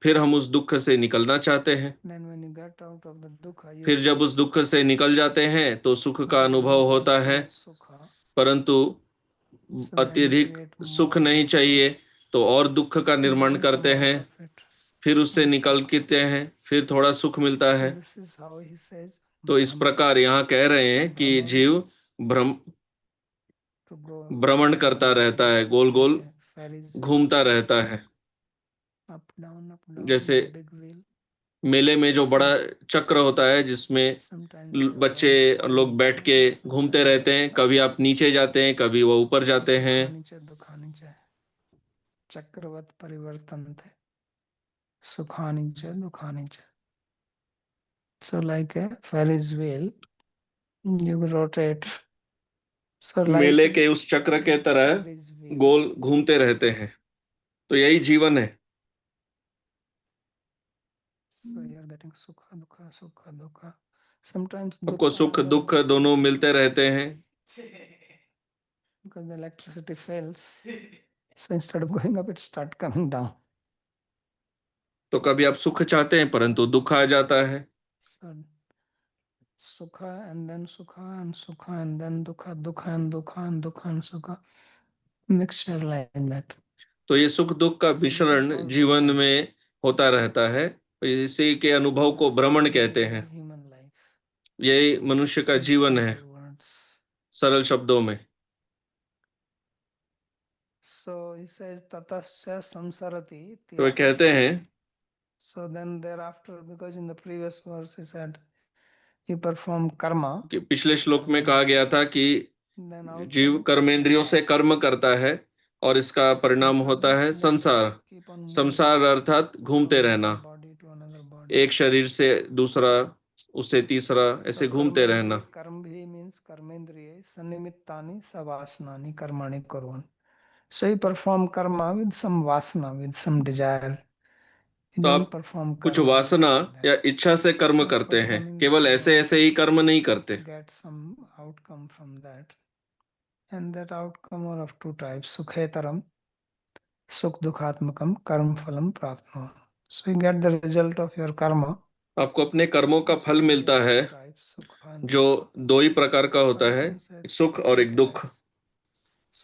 B: फिर हम उस दुख से निकलना चाहते हैं।
A: Then when you get out of the dukha, you
B: फिर जब उस दुख से निकल जाते हैं तो सुख का
A: then
B: अनुभव
A: you want
B: होता
A: too
B: है,
A: much sukha.
B: परंतु
A: So then you
B: अत्यधिक
A: create
B: सुख
A: more
B: नहीं
A: dukha.
B: चाहिए तो और दुख का
A: Then
B: निर्माण
A: you come
B: करते
A: out
B: हैं,
A: of it.
B: फिर उससे
A: More
B: निकल
A: sukha.
B: के हैं, फिर थोड़ा सुख मिलता
A: So
B: है।
A: this is how he says
B: तो इस
A: Brahma.
B: प्रकार यहाँ कह रहे हैं कि
A: Brahma
B: जीव
A: means
B: भ्रम
A: to go
B: भ्रमण
A: up
B: करता
A: and
B: रहता
A: down
B: है, गोल गोल
A: like a Ferris wheel.
B: घूमता रहता है।
A: Up down
B: जैसे
A: like a big wheel.
B: मेले में जो बड़ा चक्र होता है जिसमें
A: Sometimes you
B: बच्चे
A: always
B: और
A: fall
B: लोग
A: into
B: बैठ
A: it.
B: के घूमते
A: Sometimes
B: रहते हैं, कभी आप नीचे जाते हैं, कभी वो ऊपर जाते हैं।
A: सुखा नीचे दुखा नीचे चक्रवत परिवर्तन थे सुखा नीचे दुखा नीचे. So like a Ferris wheel, you rotate. So life
B: मेले
A: is
B: के उस चक्र के
A: is
B: तरह
A: Ferris wheel.
B: गोल घूमते रहते हैं, तो यही जीवन है।
A: So you are getting sukha dukha. Sometimes
B: आपको
A: dukha
B: सुख
A: and then
B: दुख दोनों मिलते रहते हैं।
A: because the electricity fails. So instead of going up, it start coming down.
B: तो कभी आप सुख चाहते हैं परंतु दुख आ जाता है।
A: So sukha and then sukha and then dukha, dukha and dukha and dukha and sukha. Mixture like that.
B: तो ये सुख दुख का
A: So this is
B: मिश्रण
A: called
B: जीवन
A: Brahman.
B: में होता रहता है, इसी के अनुभव को भ्रमण कहते हैं।
A: Human life.
B: यही मनुष्य का
A: In
B: जीवन है,
A: simple words.
B: सरल शब्दों में।
A: So he says tatasya samsarati.
B: तो वे कहते हैं
A: So then thereafter, because in the previous verse he said, you perform karma.
B: कि पिछले श्लोक में कहा गया था कि
A: Then
B: जीव
A: outcomes
B: कर्मेंद्रियों से कर्म करता है और इसका परिणाम होता है
A: samsara means
B: संसार।
A: keep on moving
B: संसार अर्थात घूमते
A: from
B: रहना,
A: one body to another body.
B: एक शरीर से दूसरा, उससे तीसरा, ऐसे घूमते रहना।
A: कर्म भी means कर्मेंद्रिय सन्निमित्तानि सवासनानि कर्माणि कुर्वन्. So you perform karma with some vasana, with some desire. You
B: तो
A: don't
B: आप
A: perform
B: कुछ
A: karma
B: वासना
A: like that.
B: या इच्छा से कर्म करते हैं, केवल ऐसे ऐसे ही कर्म नहीं करते।
A: Get some outcome from that, and that outcome are of two types: sukhetaram, sukh dukhatmakam, karma phalam prapno. So you get the result of your karma.
B: आपको अपने कर्मों का फल मिलता है जो 2 ही प्रकार का होता है, एक सुख और एक दुख,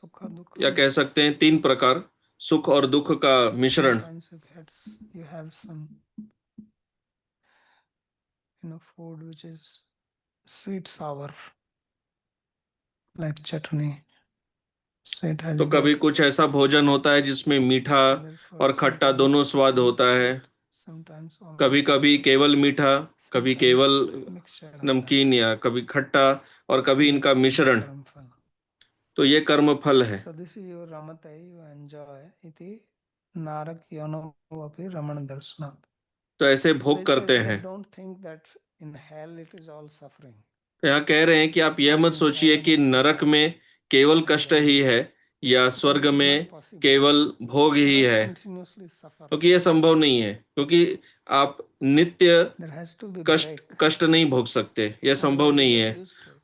A: sukha dukha.
B: या कह सकते हैं 3 प्रकार, सुख और दुख का मिश्रण।
A: Sometimes you have some food which is sweet sour like chutney. So it has
B: तो कभी
A: both.
B: कुछ ऐसा भोजन होता है जिसमें मीठा और खट्टा दोनों स्वाद होता है,
A: Sometimes only
B: कभी कभी केवल मीठा, कभी केवल
A: mixture of
B: नमकीन, या कभी खट्टा, और कभी इनका
A: That's
B: मिश्रण।
A: karma phala.
B: तो ये कर्म फल है।
A: So this is your ramate, you enjoy iti narak yono api raman darshana.
B: तो ऐसे
A: So
B: भोग
A: he
B: करते
A: says
B: हैं।
A: that don't think that in hell it is all suffering.
B: तो यहाँ कह रहे हैं कि आप यह मत सोचिए कि नरक में केवल कष्ट ही है या स्वर्ग में केवल भोग ही है,
A: Continuously suffer.
B: क्योंकि यह संभव नहीं है, क्योंकि आप नित्य
A: There has to be break.
B: कष्ट नहीं भोग सकते, यह संभव
A: Otherwise
B: नहीं
A: you
B: है,
A: get used to it.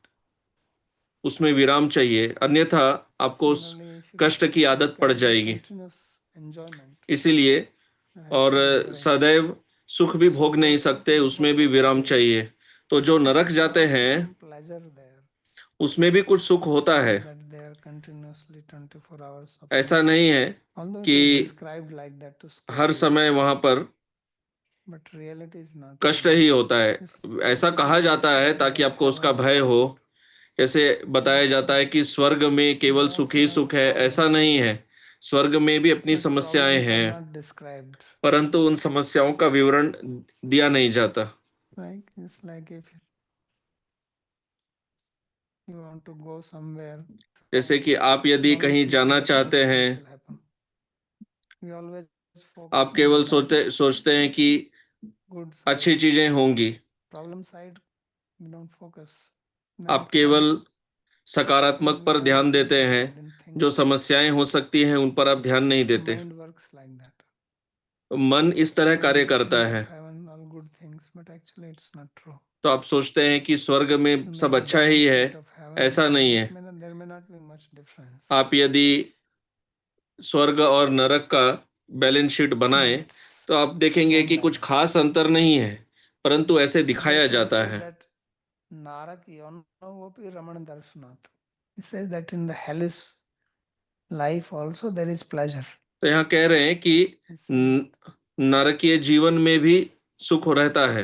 B: उसमें विराम चाहिए, अन्यथा आपको उस
A: Similarly, if you
B: कष्ट की आदत
A: get
B: पड़
A: some
B: जाएगी।
A: continuous enjoyment,
B: इसीलिए
A: there has
B: और
A: to be break.
B: सदैव सुख भी भोग नहीं सकते, उसमें भी विराम चाहिए। तो जो नरक जाते हैं
A: Some pleasure there.
B: उसमें भी कुछ सुख होता है।
A: That they are continuously 24 hours suffering.
B: ऐसा नहीं है
A: Although it
B: कि
A: is described like that to scare
B: her
A: you,
B: समय वहां पर
A: but reality is not.
B: कष्ट ही होता है, ऐसा कहा जाता है ताकि आपको उसका भय हो। जैसे बताया जाता है कि स्वर्ग में केवल सुख ही सुख है, ऐसा नहीं है। स्वर्ग में भी अपनी
A: but
B: समस्याएं
A: problems are
B: हैं,
A: not described.
B: परंतु उन समस्याओं का विवरण दिया नहीं जाता।
A: Like it's like if you want to go somewhere,
B: जैसे कि आप
A: you
B: यदि
A: only
B: कहीं
A: think
B: जाना
A: that
B: चाहते हैं,
A: incidents will happen. We always
B: आप
A: focus on
B: केवल
A: the
B: सोचते हैं कि
A: good
B: अच्छी
A: side.
B: चीजें होंगी,
A: Problem side, we don't focus.
B: आप केवल सकारात्मक पर ध्यान देते हैं, जो समस्याएं हो सकती हैं उन पर आप ध्यान नहीं देते।
A: Mind works like that.
B: मन इस तरह
A: So
B: कार्य
A: we
B: करता
A: think
B: है।
A: of heaven, all good things, but actually it's not true.
B: तो आप सोचते हैं कि स्वर्ग में
A: So
B: सब
A: make a
B: अच्छा ही
A: balance
B: है,
A: sheet of heaven
B: ऐसा
A: and
B: नहीं
A: hell.
B: है।
A: There may not be much difference.
B: आप यदि स्वर्ग और नरक का बैलेंस शीट बनाएं
A: But it's
B: तो आप देखेंगे
A: shown
B: कि
A: like
B: कुछ
A: that.
B: खास अंतर नहीं है, परंतु ऐसे
A: So they
B: दिखाया
A: say
B: जाता है।
A: that Narak yonovopi Raman Darshanat. He says that in the hellish life also there is pleasure.
B: तो यहाँ कह रहे हैं कि
A: He says that.
B: नरकीय जीवन में भी सुख रहता है।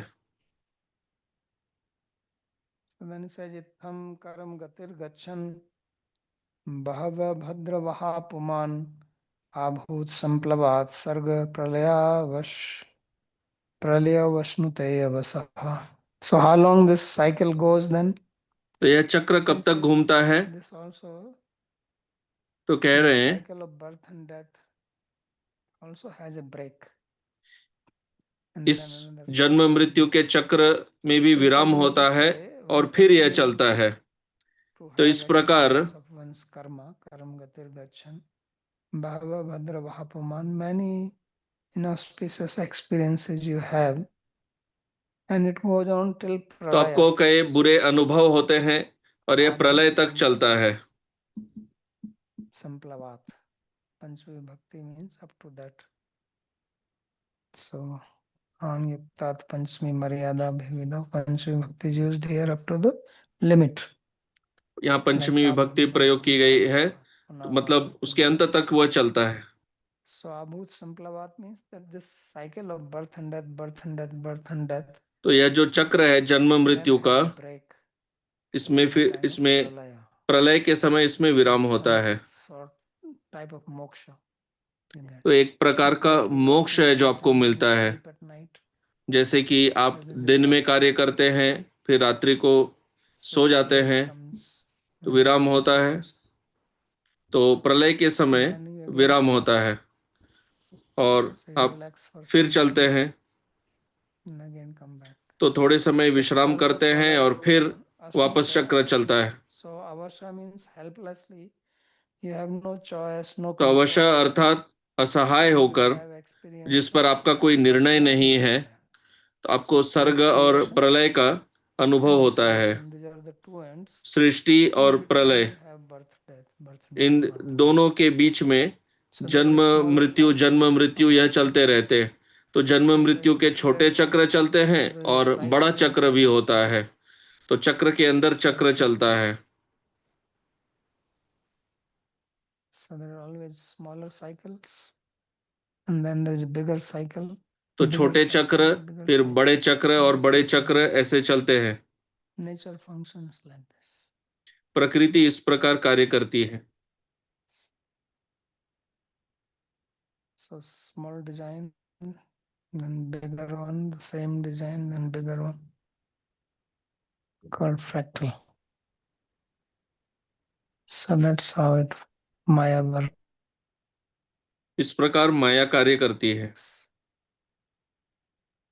A: So then he says Itham Karam Gatir Gachan Bahava Bhadravaha Puman Abhut Samplavat Sarga Pralaya Vashnute Avasaha. So how long this cycle goes then?
B: तो यह चक्र
A: So
B: कब
A: he
B: तक
A: says
B: घूमता है?
A: this also
B: तो कह
A: the
B: रहे हैं
A: cycle of birth and death also has a break. And
B: इस
A: then another
B: जन्म
A: cycle
B: मृत्यु के
A: begins.
B: चक्र में भी
A: So he
B: विराम
A: says in
B: होता
A: this
B: है
A: way,
B: और
A: one
B: फिर यह
A: person
B: चलता
A: needs
B: है।
A: to
B: तो
A: have
B: इस प्रकार
A: experience of one's karma, karam gatir gachan, bhava bhadra vahapuman, many inauspicious experiences you have, and it goes on till
B: तो आपको
A: pralaya.
B: कई
A: So
B: बुरे
A: this
B: अनुभव होते हैं और यह प्रलय
A: abhut
B: तक चलता है।
A: samplavat. Panchvi bhakti means up to that. So Yuktat Panchmi Maryada Bhivido. Panchmi Bhakti is used here up to the limit.
B: यहाँ पंचमी
A: Like
B: विभक्ति
A: Abhut
B: प्रयोग की गई है, तो
A: Punarvara
B: मतलब उसके अंत तक वह चलता है।
A: So Abhut Samplavat means that this cycle of birth and death, birth and death, birth and death.
B: तो यह जो चक्र है जन्म
A: Then
B: मृत्यु
A: has
B: का,
A: a break
B: इसमें
A: at the
B: फिर
A: time of
B: इसमें
A: pralaya.
B: प्रलय के समय इसमें विराम
A: So
B: होता
A: some
B: है।
A: sort type of moksha you get.
B: तो एक प्रकार
A: It's
B: का
A: like you
B: मोक्ष
A: work in
B: है
A: the
B: जो आपको
A: daytime and
B: मिलता
A: you
B: है।
A: sleep at night.
B: जैसे कि आप
A: So this is
B: दिन में
A: break.
B: कार्य करते हैं, फिर रात्रि को
A: So
B: सो
A: if
B: जाते
A: pralaya
B: हैं,
A: comes,
B: तो
A: then
B: विराम
A: again
B: होता है।
A: starts.
B: तो प्रलय के समय
A: And then you again
B: विराम
A: start.
B: होता है और
A: So you
B: आप
A: relax for
B: फिर
A: some
B: चलते
A: time
B: हैं।
A: and again come back.
B: तो थोड़े समय
A: So
B: विश्राम
A: Sarga
B: करते हैं और
A: Pralaya
B: फिर वापस
A: Ashnutaya.
B: चक्र चलता है।
A: So avasha means helplessly. You have no choice, no
B: तो अवश्य
A: control.
B: अर्थात असहाय
A: You just
B: होकर,
A: have
B: जिस
A: experience
B: पर
A: of
B: आपका कोई निर्णय
A: Sarga
B: नहीं
A: and
B: है,
A: Pralaya.
B: तो आपको सर्ग
A: Means
B: और
A: creation
B: प्रलय का अनुभव
A: and
B: होता है।
A: destruction. These are the two ends.
B: Srishti
A: In
B: और
A: between
B: प्रलय,
A: you have birth, death, birth,
B: in
A: death, birth,
B: दोनों के बीच में
A: So there
B: जन्म
A: is small
B: जन्म
A: cycle
B: मृत्यु
A: of
B: यह
A: birth and
B: चलते
A: death.
B: रहते हैं। तो जन्म
A: Then there
B: मृत्यु
A: is
B: के छोटे
A: bigger,
B: चक्र चलते हैं
A: there is a
B: और बड़ा
A: cycle
B: चक्र
A: inside
B: भी
A: the
B: होता
A: cycle.
B: है। तो चक्र के अंदर चक्र चलता है।
A: So there are always smaller cycles, and then there is a bigger cycle.
B: तो
A: Bigger
B: छोटे
A: cycle,
B: चक्र,
A: bigger
B: फिर
A: cycle.
B: बड़े चक्र और बड़े
A: Something
B: चक्र
A: like that.
B: ऐसे चलते हैं।
A: Nature functions like this.
B: प्रकृति इस प्रकार कार्य करती है।
A: So small design, then bigger one, the same design, then bigger one, called fractal. So that's how it Maya works.
B: इस प्रकार माया कार्य करती है।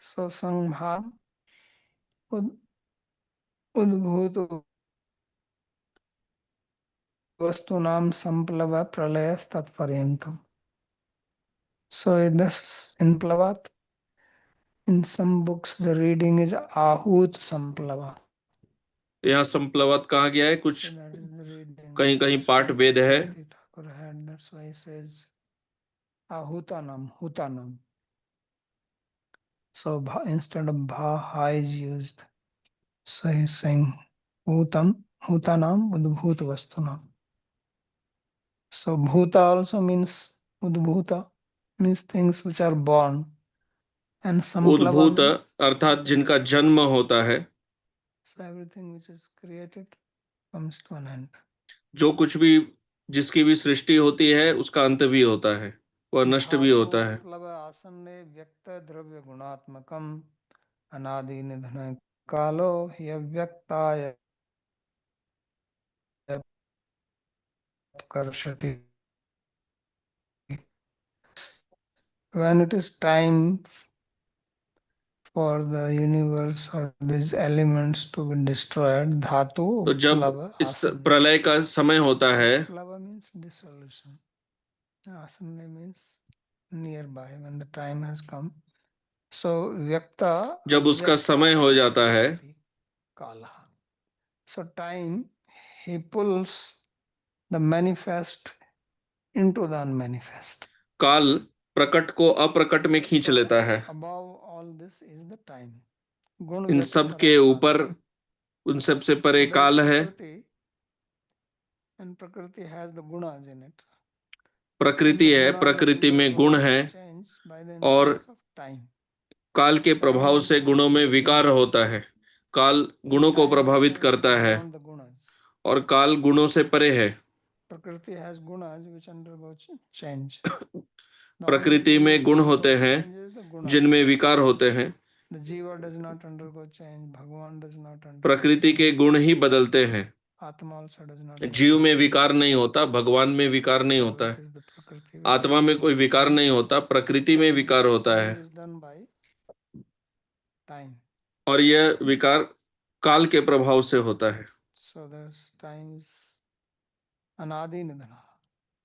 A: So संहार उद्भूत वस्तुनाम संप्लव प्रलय तत्पर्यंतम. So in this in Plavat, in some books the reading is Ahut Samplava.
B: यहाँ संप्लवत कहा गया है, कुछ
A: So that is the reading
B: कहीं कहीं
A: which
B: पाठ भेद है।
A: Bhakti Thakur had. That's why he says Ahutanam, Hutanam. So instead of Bha, Ha is used. So he's saying Hutam, Hutanam, Udbhut Vastunam. So Bhuta also means Udbhuta, means things which are born. And Samplava
B: उद्भूत
A: means
B: अर्थात
A: which
B: जिनका
A: are,
B: जन्म होता है।
A: so everything which is created comes to an end.
B: जो कुछ भी जिसकी भी सृष्टि होती है उसका अंत भी होता है, वह नष्ट भी होता है।
A: प्लव आसन्ने व्यक्त द्रव्य गुणात्मकम अनादि निधन कालो ह्यव्यक्ताय कर्षति। When it is time for the universe or these elements to be destroyed, dhatu
B: तो जब
A: plava
B: इस
A: asanne.
B: प्रलय का समय होता है,
A: Plava means dissolution. Asanne means nearby, when the time has come. So vyakta
B: जब उसका समय हो जाता है,
A: kala. So time, he pulls the manifest into the unmanifest.
B: काल प्रकट को अप्रकट में खींच लेता है।
A: Above all this is the time. गुण
B: इन
A: व्यतीत
B: सब के
A: रहा
B: ऊपर,
A: काल.
B: उन सबसे परे
A: So there is
B: काल है।
A: Prakriti, and Prakriti has the gunas in it.
B: प्रकृति है, प्रकृति में गुण है,
A: Change by the
B: और
A: influence of time.
B: काल के प्रभाव से गुणों में विकार होता है। काल गुणों को प्रभावित करता है,
A: Beyond the gunas.
B: और काल गुणों से परे है।
A: Prakriti has gunas which undergo change.
B: प्रकृति में गुण होते हैं जिनमें विकार होते हैं।
A: The jiva does not undergo change. Bhagavan does not undergo
B: प्रकृति के
A: change.
B: गुण ही बदलते हैं।
A: Atma also does not.
B: जीव में विकार नहीं होता, भगवान में विकार नहीं
A: So
B: होता
A: it
B: है,
A: is the Prakriti which
B: आत्मा में कोई विकार नहीं होता, प्रकृति में विकार होता है।
A: is done by time.
B: और यह विकार काल के प्रभाव से होता है।
A: So this time is anadi nidana.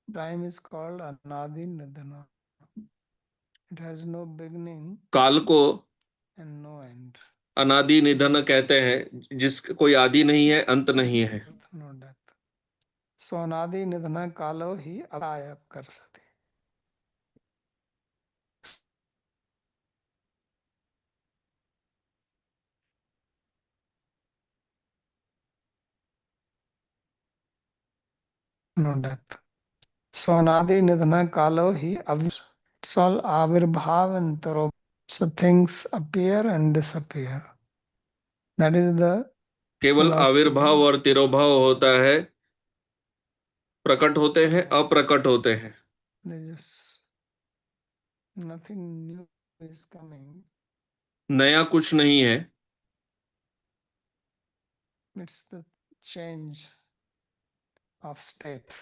A: Time is called anadi nidana. It has no beginning
B: काल को
A: and no end.
B: अनादि निधन कहते हैं, जिसका कोई आदि नहीं है, अंत नहीं है।
A: No death. So anadi nidana kalo hi apaya karsati. No death. So anadi nidana kalo hi avis. It's all avirbhav and taro. So things appear and disappear. That is the
B: केवल आविर्भाव और तिरोभाव होता है, प्रकट होते हैं, अप्रकट होते हैं।
A: nothing new is coming.
B: नया कुछ नहीं है,
A: It's the change of state.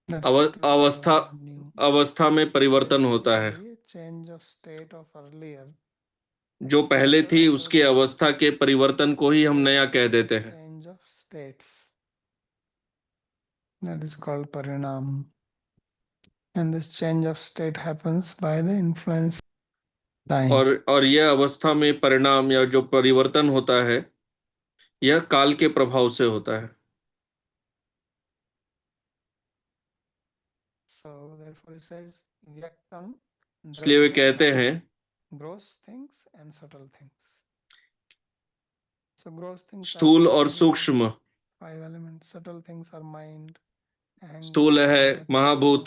B: अवस्था अवस्था में परिवर्तन होता है।
A: Change of state of earlier.
B: जो पहले थी उसकी अवस्था के परिवर्तन को ही हम नया कह देते हैं।
A: Change of states. That is called parinam. And this change of state happens by the influence of time.
B: और यह अवस्था में परिणाम या जो परिवर्तन होता है, यह काल के प्रभाव से होता है।
A: So therefore it says vyaktam.
B: इसलिए वे कहते हैं
A: gross things and subtle things. So gross things
B: स्थूल और सूक्ष्म।
A: 5 elements. Subtle things are mind.
B: स्थूल है महाभूत,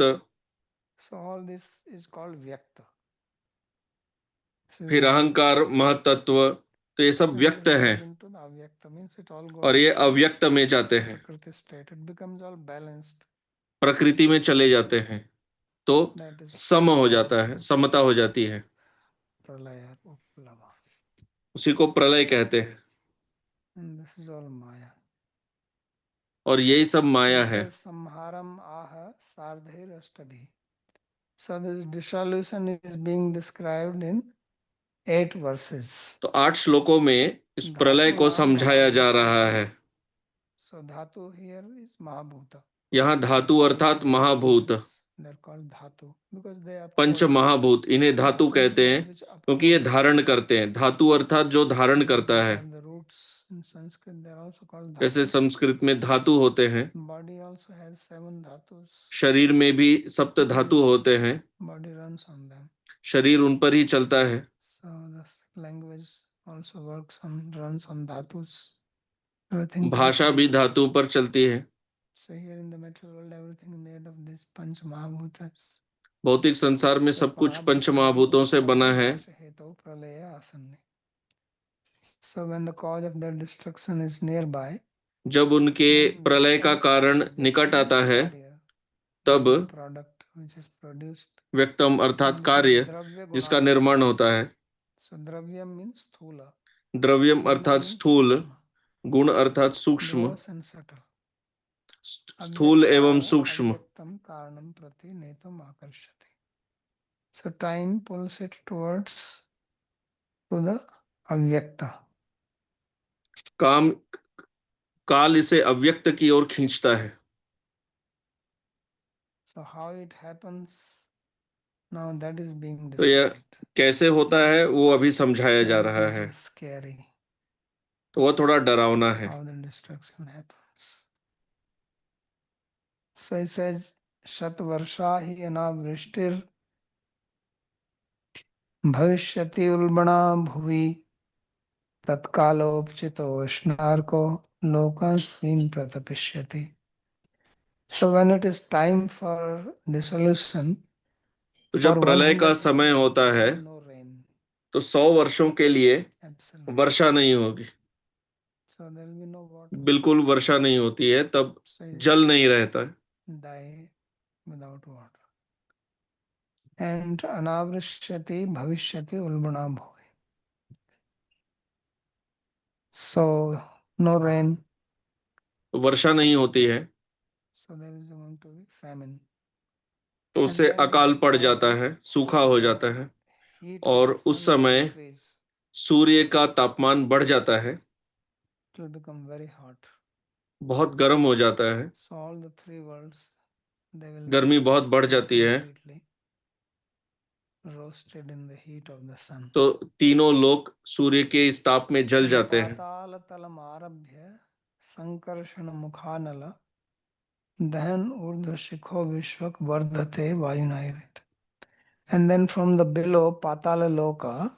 A: So all this is called vyakta.
B: फिर अहंकार, महतत्व, तो ये सब व्यक्त है, और ये अव्यक्त में जाते हैं, प्रकृति में चले जाते हैं, तो सम हो जाता है, समता हो जाती है। उसी को प्रलय कहते हैं। और यही सब माया है।
A: संहारम आह सार्धैरष्टभिः. So this dissolution is being described in 8 verses.
B: तो 8 श्लोकों में इस प्रलय को समझाया जा रहा है।
A: So dhatu here is mahabhuta.
B: यहाँ धातु अर्थात महाभूत,
A: They're called dhatu because they are
B: पंच महाभूत, इन्हें धातु कहते हैं क्योंकि ये धारण करते हैं। धातु अर्थात जो धारण करता है।
A: the roots in Sanskrit they are also called dhatu.
B: जैसे संस्कृत में धातु होते हैं,
A: Body also has 7 dhatus.
B: शरीर में भी सप्त धातु होते हैं,
A: Body runs on them.
B: शरीर उन पर ही चलता है।
A: So the language also works on runs on dhatus. Everything.
B: भाषा भी धातु पर चलती है।
A: So here in the material world everything made of these panch mahabhutas.
B: भौतिक संसार में सब कुछ पंच महाभूतों से बना है।
A: So when the cause of their destruction is nearby,
B: जब उनके
A: Then
B: प्रलय का
A: result
B: कारण
A: is the
B: निकट
A: end
B: आता है,
A: कार्य,
B: तब
A: the product which is produced,
B: व्यक्तम अर्थात
A: and this is
B: कार्य
A: द्रव्य
B: जिसका
A: गुणात्मक.
B: निर्माण होता है,
A: So द्रव्यम means स्थूला,
B: द्रव्यम
A: गुणम
B: अर्थात
A: means
B: स्थूल,
A: सूक्ष्म,
B: गुण अर्थात सूक्ष्म,
A: gross and subtle.
B: स्थूल एवं
A: अव्यक्ताय
B: सूक्ष्म।
A: अव्यक्तम कारणम प्रति नेतुम आकर्षति. So time pulls it towards to the अव्यक्ता.
B: काम काल इसे अव्यक्त की ओर खींचता है।
A: So how it happens now, that is being
B: तो यह
A: described.
B: कैसे होता है वो अभी समझाया जा
A: That
B: रहा
A: is
B: है,
A: scary.
B: तो वह थोड़ा डरावना है।
A: How the destruction happens. So it says, शतवर्षा हि अनावृष्टिर भविष्यति उल्बणा भुवि तत्कालोपचितोष्णार्को लोकांस्मिन् प्रतपिष्यति. So when it is time for dissolution,
B: तो
A: for
B: जब प्रलय का
A: 100
B: समय
A: years
B: होता
A: there
B: है,
A: will be no rain.
B: तो 100 वर्षों के लिए
A: Absolutely.
B: वर्षा नहीं होगी,
A: So there will be no water.
B: बिल्कुल वर्षा नहीं होती है, तब
A: So it
B: जल नहीं रहता है।
A: die without water. And अनावृष्यति भविष्यति उल्बणा भुवि. So no rain.
B: वर्षा नहीं होती है,
A: So there is going to be famine.
B: तो उससे अकाल पड़ जाता है, सूखा हो जाता है,
A: Heat of
B: और
A: the
B: उस
A: sun will
B: समय
A: increase.
B: सूर्य का तापमान बढ़ जाता है,
A: It will become very hot.
B: बहुत गर्म हो जाता है,
A: So all the three worlds, they will
B: गर्मी बहुत बढ़
A: be
B: जाती है,
A: completely roasted in the heat of the sun.
B: तो तीनों लोग सूर्य के इस ताप में जल जाते हैं।
A: पाताल तलम आरभ्य संकर्षण मुखानल दहन ऊर्ध्व शिखो विश्वक वर्धते वायुनायरित. And then from the below Patala Loka,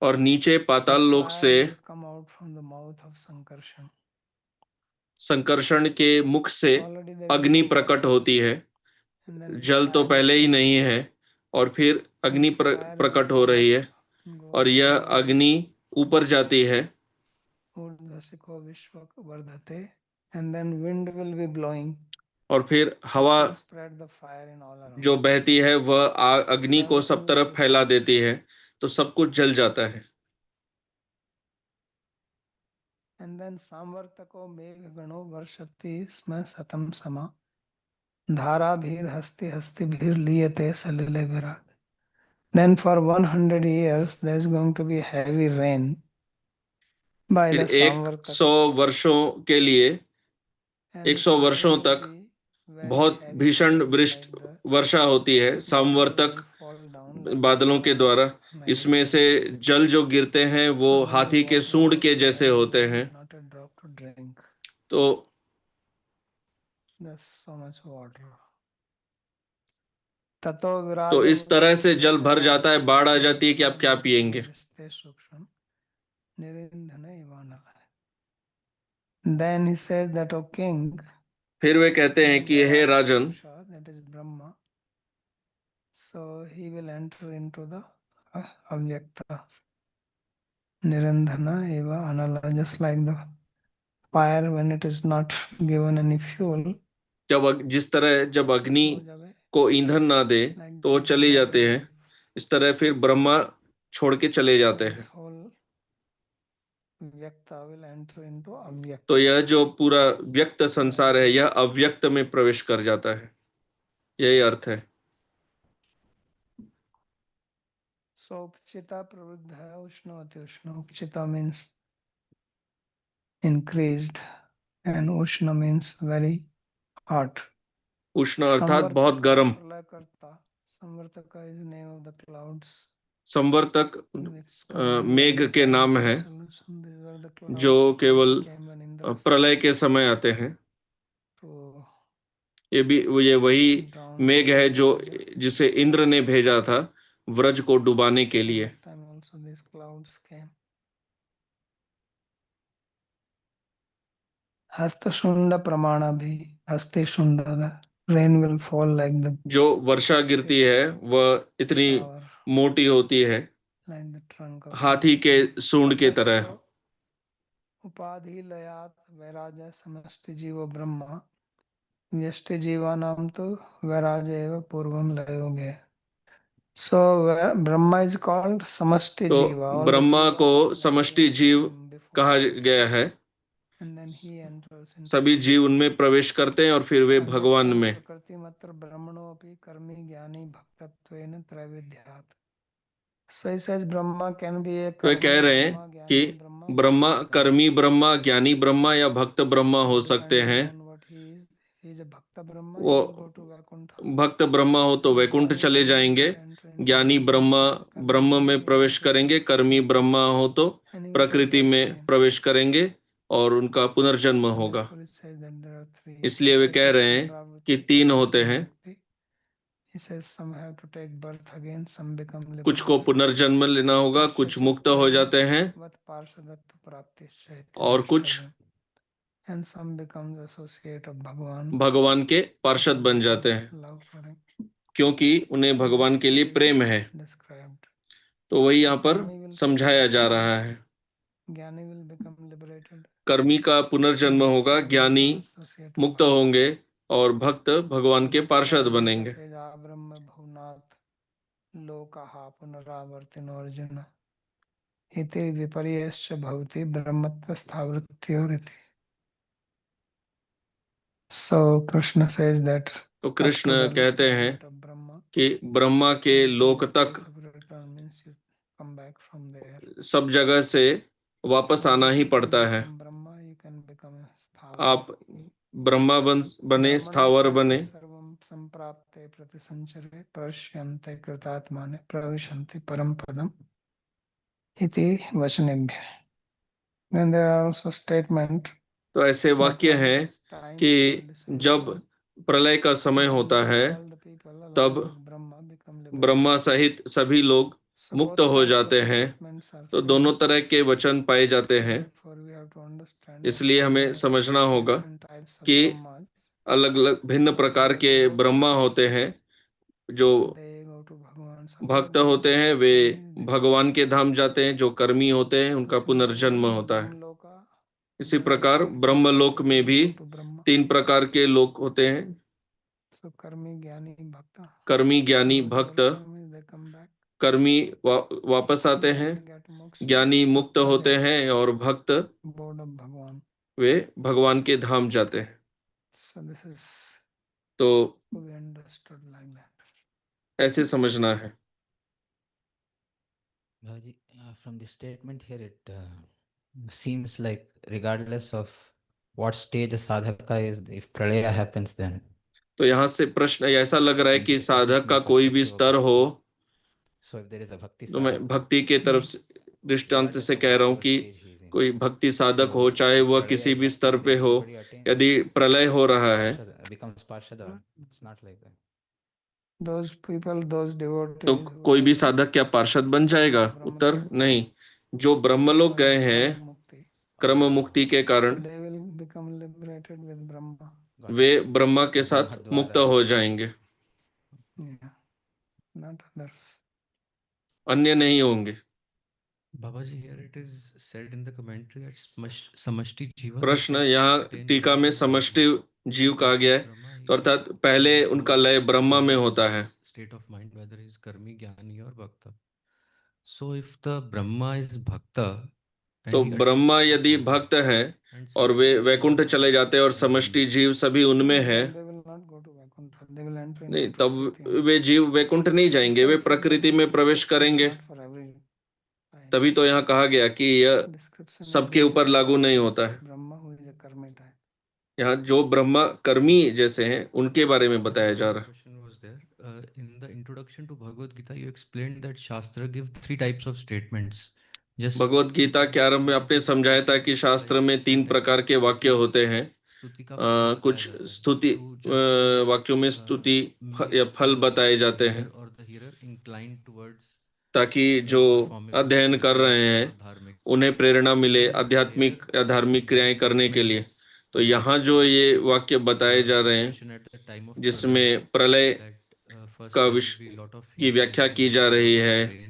B: और नीचे पाताल
A: the
B: लोक से
A: fire will come out from the mouth of Sankarshan.
B: Sankarshan के मुख से
A: So already there is
B: अग्नि
A: no
B: प्रकट
A: water.
B: होती है,
A: And then
B: जल तो
A: fire
B: पहले
A: is
B: ही
A: coming.
B: नहीं है, और फिर अग्नि
A: And fire will
B: प्रकट हो
A: come
B: रही
A: up
B: है,
A: and go
B: और यह
A: towards
B: अग्नि ऊपर जाती है,
A: Urdhva Sikho Vishwak Vardhate. And then wind will be blowing.
B: और फिर
A: It
B: हवा
A: will spread the fire in all around.
B: जो बहती है वह अग्नि
A: So
B: को
A: everything
B: सब
A: will
B: तरफ
A: be
B: फैला
A: burned.
B: देती है, तो सब कुछ जल जाता है।
A: And then Samvartako Megh Gano Varshati Sma Satam Sama Dhara Bhir Hasti Hasti Bhir Liyate Salile Virat. Then for 100 years there is going to be heavy rain by
B: फिर
A: the Samvartaka.
B: 100 वर्षों के लिए,
A: And
B: 100
A: there
B: वर्षों
A: will
B: तक
A: be very
B: बहुत
A: heavy
B: भीषण
A: rain,
B: वृष्टि
A: like the
B: वर्षा होती है,
A: water
B: सामवर्तक
A: will fall down like
B: बादलों के
A: clouds
B: द्वारा।
A: on every
B: इसमें से
A: planet.
B: जल जो गिरते हैं वो
A: So then the
B: हाथी के
A: water
B: सूंड
A: will
B: के
A: be
B: जैसे
A: very
B: होते
A: low,
B: हैं।
A: not a drop to drink.
B: तो
A: There's so much water. ततो
B: तो
A: विराजम
B: इस तरह से जल भर
A: प्रयाग
B: जाता है, बाढ़ आ जाती है कि आप क्या पिएंगे।
A: सूक्ष्म निरिंधन इवानल. Then he says that, O king,
B: फिर वे कहते हैं कि हे राजन,
A: that is Brahma, so he will enter into the avyakta nirandhana eva anala, just like the fire when it is not given any fuel,
B: जिस तरह जब अग्नि
A: हो जावे,
B: को ईंधन ना दे
A: like
B: तो वो
A: that
B: चले
A: Brahma
B: जाते
A: will
B: हैं,
A: leave.
B: इस तरह फिर ब्रह्मा छोड़ के चले जाते
A: This
B: हैं।
A: whole vyakta will enter into avyakta.
B: तो यह जो पूरा व्यक्त संसार है यह अव्यक्त में प्रवेश कर जाता है, यही अर्थ है।
A: So upchita pravruddha ushnavati ushna. Upchita means increased and ushna means very hot.
B: उष्ण अर्थात बहुत गर्म।
A: प्रलयकर्ता, संवर्तका is name of the clouds.
B: संवर्तक मेघ के नाम है जो केवल प्रलय के समय आते हैं। ये वही मेघ है जो जिसे इंद्र ने भेजा था व्रज को डुबाने के लिए।
A: हस्तशुंड प्रमाण भी हस्ते शुंड, rain will fall like the,
B: जो वर्षा गिरती है वह इतनी मोटी होती है
A: like the trunk of
B: हाथी के सूंड के तरह।
A: उपाधि लयात वैराज समष्टि जीवो ब्रह्मा व्यष्टि जीवानाम तो वैराज एव पूर्वम लयोगे. So Brahma is called Samashti
B: तो
A: Jiva. All the
B: Brahma
A: jivas
B: को
A: are
B: समष्टि
A: lying
B: जीव
A: in him before
B: कहा
A: him,
B: गया है.
A: and then he enters into
B: सभी
A: them.
B: जीव उनमें प्रवेश करते हैं और फिर वे भगवान में.
A: प्रकृति मात्र ब्रह्मणो अपि कर्मी ज्ञानी भक्तत्वेन त्रैविध्यात्. So he says Brahma can be a
B: वे
A: कर्मी
B: कह रहे हैं
A: ब्रह्मा,
B: कि
A: ज्ञानी ब्रह्मा,
B: ब्रह्मा
A: भक्त ब्रह्मा.
B: कर्मी ब्रह्मा, ज्ञानी ब्रह्मा या भक्त ब्रह्मा हो
A: So
B: सकते
A: depending
B: हैं.
A: on what he is a Bhakta Brahma, he
B: वो
A: will go to Vaikuntha.
B: भक्त ब्रह्मा हो तो वैकुंठ
A: Jnani
B: चले
A: Brahma
B: जाएंगे.
A: will enter into
B: ज्ञानी
A: Brahma,
B: ब्रह्मा
A: कर्मी
B: ब्रह्म
A: Brahma
B: में
A: will
B: प्रवेश
A: enter
B: करेंगे.
A: Samashti
B: कर्मी
A: Jiva,
B: ब्रह्मा हो तो
A: and he will get
B: प्रकृति
A: birth
B: में
A: again.
B: प्रवेश करेंगे और उनका पुनर्जन्म
A: So
B: होगा.
A: therefore it says that there are three.
B: इसलिए वे
A: First it
B: कह
A: is
B: रहे हैं कि
A: punravritti,
B: तीन
A: pascha
B: होते हैं.
A: mukti. He says some have to take birth again, some become
B: कुछ को
A: liberated.
B: पुनर्जन्म लेना होगा, कुछ मुक्त हो जाते हैं
A: Vat parshadattva praptischa
B: और
A: ityadishta
B: कुछ
A: them. And some becomes associate of Bhagwan.
B: भगवान के पार्षद बन जाते हैं
A: Love for him.
B: क्योंकि उन्हें
A: So
B: भगवान
A: that's
B: के लिए
A: what is
B: प्रेम है.
A: described.
B: तो वही यहाँ पर
A: Karmi will take
B: समझाया
A: birth
B: जा
A: again.
B: रहा है.
A: Jnani will become liberated.
B: कर्मी का पुनर्जन्म
A: And
B: होगा,
A: bhakta will
B: ज्ञानी
A: become associate of
B: मुक्त
A: Bhagwan.
B: होंगे और भक्त भगवान
A: So
B: के
A: that's
B: पार्षद
A: why Gita
B: बनेंगे.
A: says Abrahma bhuvnat lokaha punaravartino arjuna iti viparyascha bhavati brahmatva sthavrityoriti. So Krishna says that
B: तो
A: up
B: कृष्ण
A: to the
B: कहते हैं
A: limit of Brahma,
B: कि ब्रह्मा के
A: there is
B: लोक
A: no
B: तक
A: place of return, means you come back from there.
B: सब जगह से वापस
A: So
B: आना
A: once
B: ही
A: you can
B: पड़ता है.
A: become Brahma, you can become a sthavar.
B: आप ब्रह्मा बने, स्थावर बने.
A: सर्वं संप्राप्ते प्रतिसंचरे प्रश्यन्ते कृतात्माने प्रविशन्ति परम पदम इति वचनेभ्यः. Then there are also statement.
B: तो ऐसे वाक्य हैं कि जब प्रलय का समय होता है तब ब्रह्मा सहित सभी लोग मुक्त हो जाते हैं. तो दोनों तरह के वचन पाए जाते हैं. इसलिए हमें समझना होगा कि अलग अलग भिन्न प्रकार के ब्रह्मा होते हैं. जो भक्त होते हैं वे भगवान के धाम जाते हैं, जो कर्मी होते हैं उनका पुनर्जन्म होता है. इसी प्रकार ब्रह्मलोक में भी तीन प्रकार के लोक होते हैं. कर्मी ज्ञानी भक्त. कर्मी वापस आते हैं, ज्ञानी मुक्त होते हैं और भक्त वे भगवान के धाम जाते हैं. तो ऐसे समझना है.
D: From the statement here, it seems like regardless of what stage a sadhaka is, if pralaya happens, then
B: तो यहाँ से प्रश्न ऐसा लग रहा है कि साधक का कोई भी स्तर हो,
D: so if there is a bhakti
B: तो मैं
D: sadhaka,
B: भक्ति के तरफ से दृष्टांत से कह रहा हूँ कि कोई भक्ति साधक हो, चाहे वह किसी भी स्तर पे हो, यदि प्रलय हो रहा है
D: becomes parshada. It's not like that.
A: Those people, those devotees,
B: तो कोई भी साधक क्या पार्षद बन जाएगा? उत्तर नहीं. जो ब्रह्मलोक गए हैं क्रम मुक्ति के कारण,
A: they will become liberated with Brahma.
B: वे ब्रह्मा के साथ मुक्त हो जाएंगे,
A: Yeah, not others.
B: अन्य नहीं होंगे.
C: Babaji, here it is said in the commentary that samashti jiva.
B: प्रश्न यहाँ टीका में समष्टि जीव कहा गया है, तो अर्थात पहले उनका लय ब्रह्मा में होता है.
C: State of mind, whether he is karmi, jnani or bhakta. So if the Brahma is bhakta,
B: तो ब्रह्मा यदि भक्त है और वे वैकुंठ चले जाते हैं और समष्टि जीव सभी उनमें है, नहीं, तब वे जीव वैकुंठ नहीं जाएंगे, वे प्रकृति में प्रवेश करेंगे. तभी तो यहाँ कहा गया कि यह सबके ऊपर लागू नहीं होता है. यहाँ जो ब्रह्मा कर्मी जैसे हैं उनके बारे में बताया जा रहा है.
C: In the introduction to Bhagavad Gita, you explained that Shastra give 3 types of statements.
B: Bhagavad Gita के आरंभ में आपने समझाया था कि शास्त्र में 3 प्रकार के वाक्य होते हैं. कुछ स्तुति वाक्यों में स्तुति या फल बताए जाते हैं ताकि जो अध्ययन कर रहे हैं उन्हें प्रेरणा मिले आध्यात्मिक या धार्मिक क्रियाएं करने के लिए. तो यहाँ जो ये वाक्य बताए जा रहे हैं जिसमें प्रलय का की व्याख्या की जा रही है,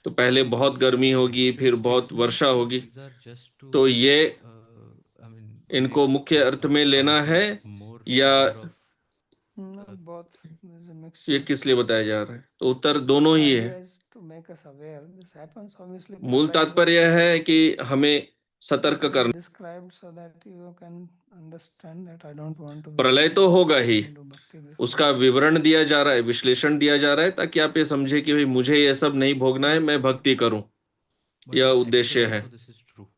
B: तो पहले बहुत गर्मी होगी, फिर बहुत वर्षा होगी, तो ये इनको मुख्य अर्थ में लेना है
C: more
B: या
C: fear of
A: No, both. There's a
B: ये
A: mixture.
B: किस लिए बताया जा रहा है? तो उत्तर दोनों ही
A: Idea
B: है।
A: is to make us aware. This happens obviously.
B: मूल
A: Pralaya is
B: तात्पर्य
A: going to
B: है
A: happen.
B: कि हमें सतर्क
A: It is
B: करना।
A: described so that you can understand that I don't want to.
B: प्रलय तो होगा ही,
A: do bhakti before.
B: उसका विवरण दिया जा रहा है, विश्लेषण दिया जा रहा है, ताकि आप ये समझे कि भाई मुझे ये सब नहीं भोगना है, मैं भक्ति करूं।
C: but
B: यह
C: in
B: उद्देश्य
C: actual
B: है।
C: also this is true.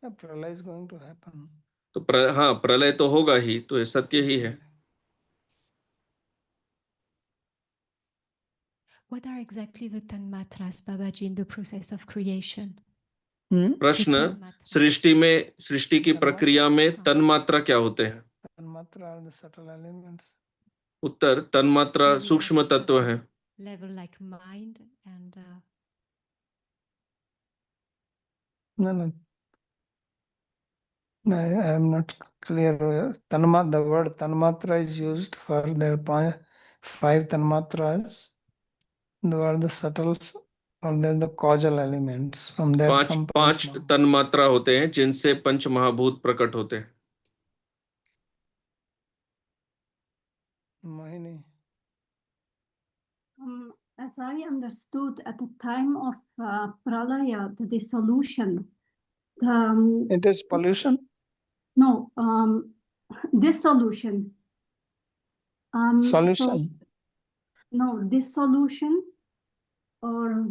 A: Yeah, pralaya is going to happen.
B: तो हाँ, प्रलय तो होगा ही, तो ये सत्य ही है।
E: What are exactly the tanmatras, Babaji, in the process of creation?
B: प्रश्न,
E: The tanmatras.
B: सृष्टि में, सृष्टि की
A: तन्मात्रा?
B: प्रक्रिया में
E: हाँ।
B: तन्मात्रा क्या होते हैं?
A: Tanmatra are the subtle elements.
B: उत्तर, तन्मात्रा
E: So maybe
B: सूक्ष्म
E: like a
B: तत्व
E: subtle
B: हैं।
E: level like mind and
A: No. I am not clear. The word tanmatra is used for the five tanmatras. They are the subtle or the causal elements from that.
B: पांच
A: From
B: पांच
A: Panchmahabhut.
B: तन्मात्रा होते हैं जिनसे पंच महाभूत प्रकट होते हैं।
A: Mohini.
F: As I understood, at the time of pralaya, the dissolution,
A: It is pollution.
F: no, dissolution.
A: Solution.
F: No, dissolution, or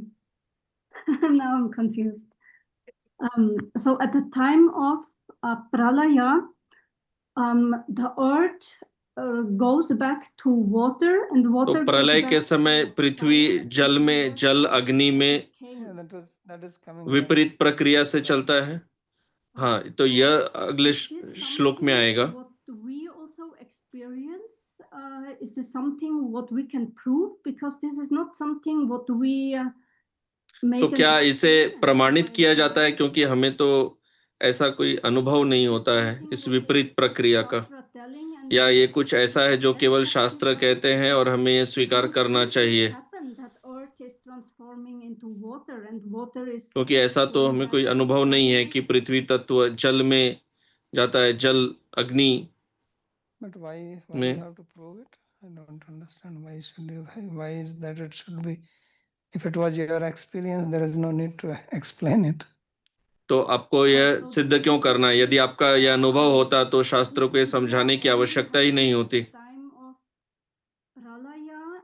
F: now I'm confused. So at the time of pralaya, the earth goes back to water, and
B: तो
F: water.
B: प्रलय
F: goes
B: के
F: back
B: समय
F: to
B: Prithvi
F: fire,
B: जल में,
F: water
B: जल
F: goes
B: अग्नि
F: back
B: में
F: to cave.
A: Yeah, that is coming.
B: विपरीत
A: next.
B: प्रक्रिया से चलता है। हाँ, तो यह अगले
F: Is this
B: श्लोक में
F: something
B: आएगा।
F: What we also experience? Is this something what we can prove? Because this is not something what we make.
B: तो
F: an
B: क्या इसे
F: experience
B: प्रमाणित
F: by
B: किया जाता है?
F: ourselves.
B: क्योंकि हमें तो ऐसा कोई अनुभव नहीं होता है इस विपरीत प्रक्रिया का, या ये कुछ ऐसा है जो केवल शास्त्र कहते हैं और हमें ये स्वीकार करना चाहिए? क्योंकि ऐसा तो हमें कोई अनुभव नहीं है कि पृथ्वी तत्व जल में जाता है, जल अग्नि
A: But why
B: में।
A: you have to prove it? I don't understand why is that it should be. If it was your experience, there is no need to explain it.
B: तो आपको यह सिद्ध क्यों करना है? यदि आपका यह अनुभव होता तो शास्त्रों को समझाने की आवश्यकता ही नहीं होती।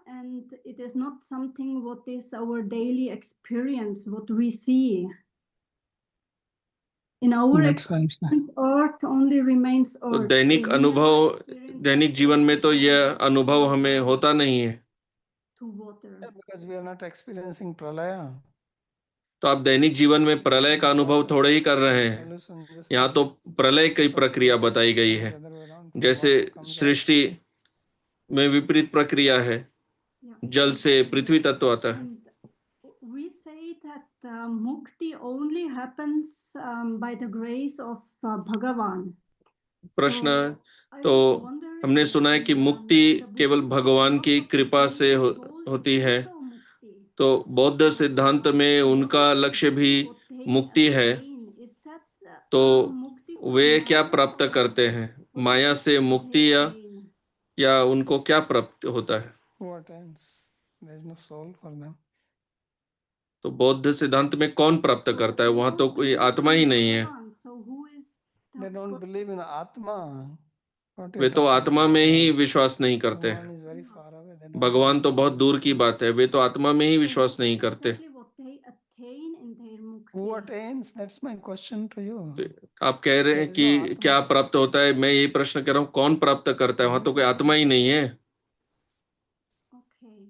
F: And it is not something what is our daily experience, what we see. In our
A: That's why I'm saying.
F: experience, earth only remains
B: तो
F: earth.
B: दैनिक
F: So we
B: अनुभव,
F: never experience
B: दैनिक
F: that
B: जीवन में तो
F: earth
B: यह
F: goes
B: अनुभव
F: back
B: हमें होता नहीं है।
F: to water.
A: Because we are not experiencing pralaya.
B: तो आप दैनिक जीवन में प्रलय का अनुभव थोड़े ही कर रहे हैं। यहाँ तो प्रलय की प्रक्रिया बताई गई है, जैसे सृष्टि में विपरीत प्रक्रिया है, जल से पृथ्वी तत्व आता है।
F: And we say that mukti only happens by the grace of Bhagavan.
B: प्रश्न,
F: I
B: तो
F: wonder
B: हमने
F: if
B: सुना है कि
F: in,
B: मुक्ति
F: the
B: केवल
F: Buddhist
B: भगवान की
F: philosophy,
B: कृपा से
F: their goal
B: होती
F: is
B: है।
F: also mukti.
B: तो बौद्ध सिद्धांत में उनका लक्ष्य भी मुक्ति है। तो वे क्या प्राप्त करते हैं? माया से मुक्ति या उनको क्या प्राप्त होता है?
A: Who attains? There is no soul for them.
B: तो बौद्ध सिद्धांत में कौन प्राप्त करता है? वहां तो कोई आत्मा ही नहीं है।
A: They don't believe in Atma. What
B: way
A: you
B: तो
A: talking
B: आत्मा
A: about?
B: में ही विश्वास नहीं करते।
A: Bhagavan is very far away. They don't
B: भगवान तो बहुत दूर की बात है, वे तो आत्मा में ही विश्वास नहीं करते।
A: Who attains? That's my question to you.
B: आप कह रहे हैं कि क्या प्राप्त होता है, मैं यही प्रश्न कर रहा हूँ, कौन प्राप्त करता है? वहां तो कोई आत्मा ही नहीं है।
F: Okay.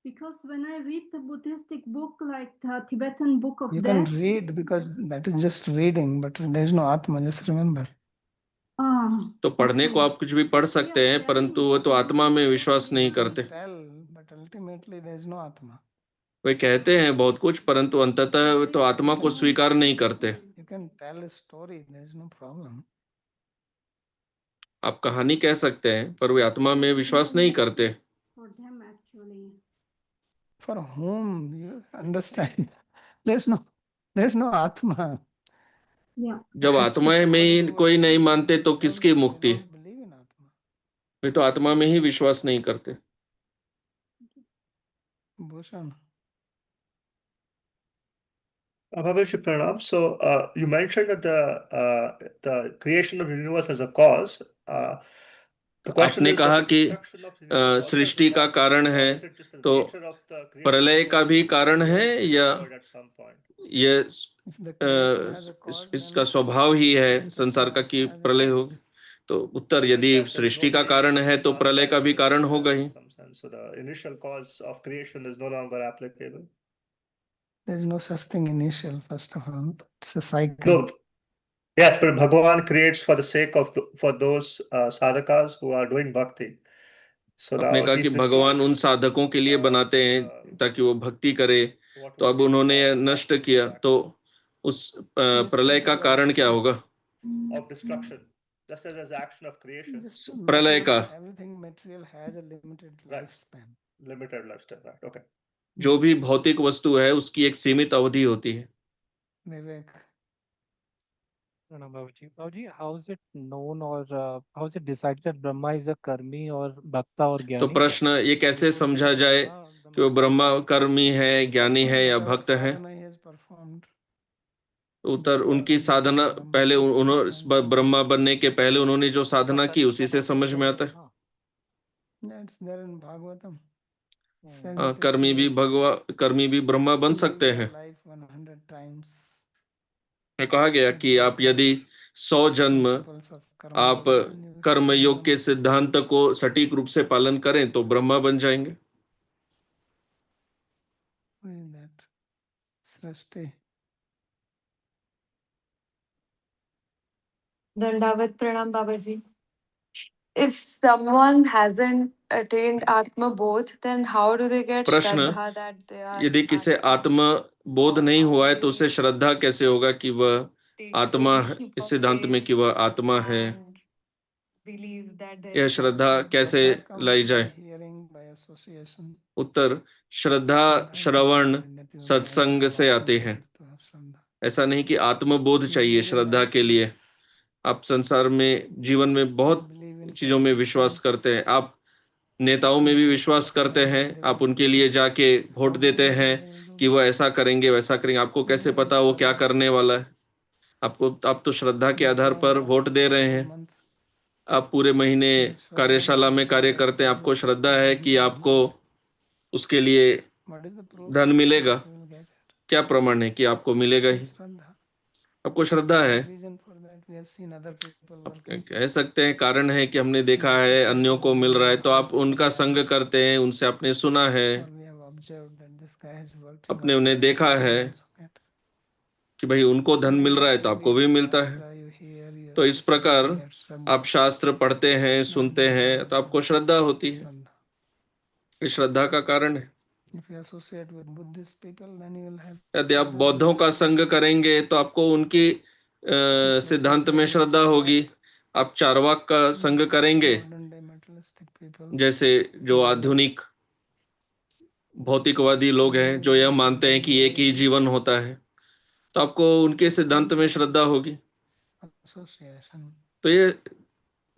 F: Because when I read the Buddhistic book, like the Tibetan book of
A: You
F: death,
A: can read because that is just reading, but there is no Atma. Just remember.
B: तो पढ़ने को आप कुछ भी पढ़ सकते हैं, परंतु वो तो आत्मा में विश्वास नहीं करते।
A: Tell, but ultimately there is no Atma.
B: वे कहते हैं बहुत कुछ, परंतु अंततः वे तो आत्मा को स्वीकार नहीं करते।
A: You can tell a story. There is no problem.
B: आप कहानी कह सकते हैं, पर वे आत्मा में विश्वास नहीं करते।
F: for them actually.
A: For whom you understand? There is no Atma.
F: Yeah.
B: जब आत्मा में ही कोई नहीं मानते तो किसकी मुक्ति? वे तो आत्मा में ही विश्वास नहीं करते।
A: Bhushan,
G: Babaji Pranam. So you mentioned that the creation of universe as a cause. The question
B: आपने
G: is,
B: कहा
G: does
B: कि
G: destruction of universe also
B: Srishti
G: has
B: का
G: a cause,
B: कारण
G: or
B: है,
G: is it just the
B: तो
G: nature of the created
B: प्रलय का
G: universe
B: भी
G: which
B: कारण
G: is
B: है
G: going to be
B: या
G: destroyed at some point?
B: ये
A: if the creation has a cause,
B: इसका
A: then
B: स्वभाव ही है
A: destruction
B: संसार का कि
A: also has a
B: प्रलय
A: cause.
B: होगी? तो उत्तर,
G: So
B: यदि
G: there is
B: सृष्टि
G: no
B: का
G: way
B: कारण है तो प्रलय का भी
G: Sadhaka
B: कारण
G: is
B: होगा ही।
G: in some sense. So the initial cause of creation is no longer applicable.
A: There is no such thing initial, first of all. It's a cycle.
G: No. Yes, but Bhagavan creates for the sake of for those sadhakas who are doing bhakti. So
B: आपने
G: now
B: कहा कि
G: he's
B: भगवान
G: destroying
B: उन साधकों के लिए बनाते हैं ताकि वो भक्ति करे,
G: what
B: तो
G: would
B: अब
G: be
B: उन्होंने
G: called
B: नष्ट
G: cosmic
B: किया,
G: impact
B: तो उस प्रलय का कारण क्या होगा?
G: of destruction, just as the action of creation,
A: Just
B: प्रलय का
A: everything material has a limited
G: Right.
A: lifespan.
G: limited lifestyle, right? Okay.
B: जो भी भौतिक वस्तु है उसकी एक सीमित अवधि होती है।
A: Vivek,
H: Pranam Babaji. Babaji, how is it known or how is it decided that Brahma is a karmi or bhakta or
B: तो
H: ज्ञानी?
B: प्रश्न ये कैसे
H: Because
B: समझा
H: in
B: जाए
H: Brahma, the
B: कि वो
H: main
B: ब्रह्मा
H: desire
B: कर्मी है, ज्ञानी है या
A: whatever
B: भक्त है?
A: sadhana he has performed,
B: Uttar,
A: before
B: उनकी
A: becoming
B: साधना
A: Brahma,
B: पहले
A: he
B: उन्होंने
A: performed
B: ब्रह्मा बनने के पहले उन्होंने जो साधना की उसी से समझ में आता है।
H: हाँ,
A: That's there in Bhagavatam. Says
B: हाँ,
A: that if you
B: कर्मी भी ब्रह्मा बन
A: live
B: सकते
A: your
B: हैं।
A: life 100 times,
B: में कहा गया कि आप यदि 100 जन्म
A: principles of karma
B: आप
A: yoga, then you
B: कर्म
A: become
B: योग के सिद्धांत को सटीक रूप से पालन करें तो ब्रह्मा बन जाएंगे।
A: Who is that? Srishti.
I: Dandavat Pranam Babaji. If someone hasn't attained Atma Bodh, then how do they get
B: प्रश्न,
I: Shraddha that they are
B: यदि किसे
I: Atma?
B: आत्म बोध
I: Or
B: नहीं
I: how
B: हुआ है
I: do
B: तो उसे
I: they
B: श्रद्धा कैसे होगा कि वह
I: take
B: आत्मा
I: the
B: है,
I: leap
B: इस
I: of
B: सिद्धांत में
I: faith
B: कि वह आत्मा है?
I: and believe that there
B: यह
I: is
B: श्रद्धा
I: Atma?
B: कैसे
A: Shraddha comes
B: लाई
A: by
B: जाए?
A: hearing, by association.
B: Uttar, Shraddha
A: Shraddha is
B: Shravan
A: not that you have
B: सत्संग
A: had
B: से आते
A: Atma
B: हैं।
A: Bodh to have Shraddha.
B: ऐसा नहीं कि आत्मबोध चाहिए
A: Believe in
B: श्रद्धा
A: many
B: के लिए।
A: things.
B: आप संसार में जीवन में बहुत
A: Believe in
B: चीजों में विश्वास
A: politicians.
B: करते हैं, आप नेताओं में भी विश्वास करते हैं, आप उनके लिए जाके वोट देते हैं कि वो ऐसा करेंगे वैसा करेंगे। आपको कैसे पता वो क्या करने वाला है? आप तो श्रद्धा के आधार पर वोट दे रहे हैं। आप पूरे महीने कार्यशाला में कार्य करते हैं, आपको श्रद्धा है कि आपको उसके लिए
A: What is the proof
B: धन मिलेगा।
A: that you will get it?
B: क्या प्रमाण है कि आपको मिलेगा ही?
A: Shraddha.
B: आपको श्रद्धा है।
A: Reason for that we have seen other people
B: आप
A: working.
B: कह सकते हैं कारण है कि हमने देखा है अन्यों को मिल रहा है तो आप उनका संग करते हैं, उनसे आपने सुना है,
A: Or we have observed that this guy has worked.
B: अपने उन्हें देखा है कि भाई उनको धन मिल रहा है तो आपको भी मिलता है। तो इस प्रकार आप शास्त्र पढ़ते हैं, सुनते हैं तो आपको श्रद्धा होती है। ये श्रद्धा का कारण है।
A: If you associate with Buddhist people, then you will have.
B: यदि आप बौद्धों का संग करेंगे तो आपको उनकी सिद्धांत में श्रद्धा होगी। आप चार्वाक का संग करेंगे, जैसे जो आधुनिक भौतिकवादी लोग हैं जो यह मानते हैं कि एक ही जीवन होता है, तो आपको उनके सिद्धांत में श्रद्धा होगी। तो ये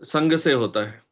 B: संग से होता है।